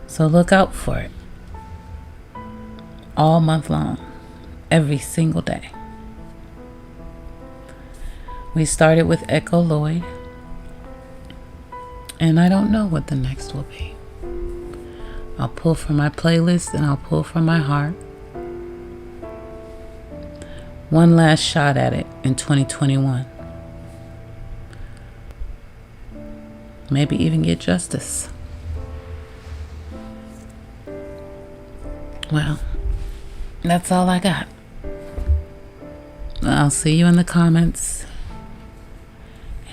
Speaker 19: So look out for it. All month long, every single day. We started with Echo Lloyd, and I don't know what the next will be. I'll pull from my playlist and I'll pull from my heart. One last shot at it in 2021. Maybe even get justice. Well, that's all I got. I'll see you in the comments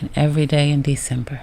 Speaker 19: and every day in December.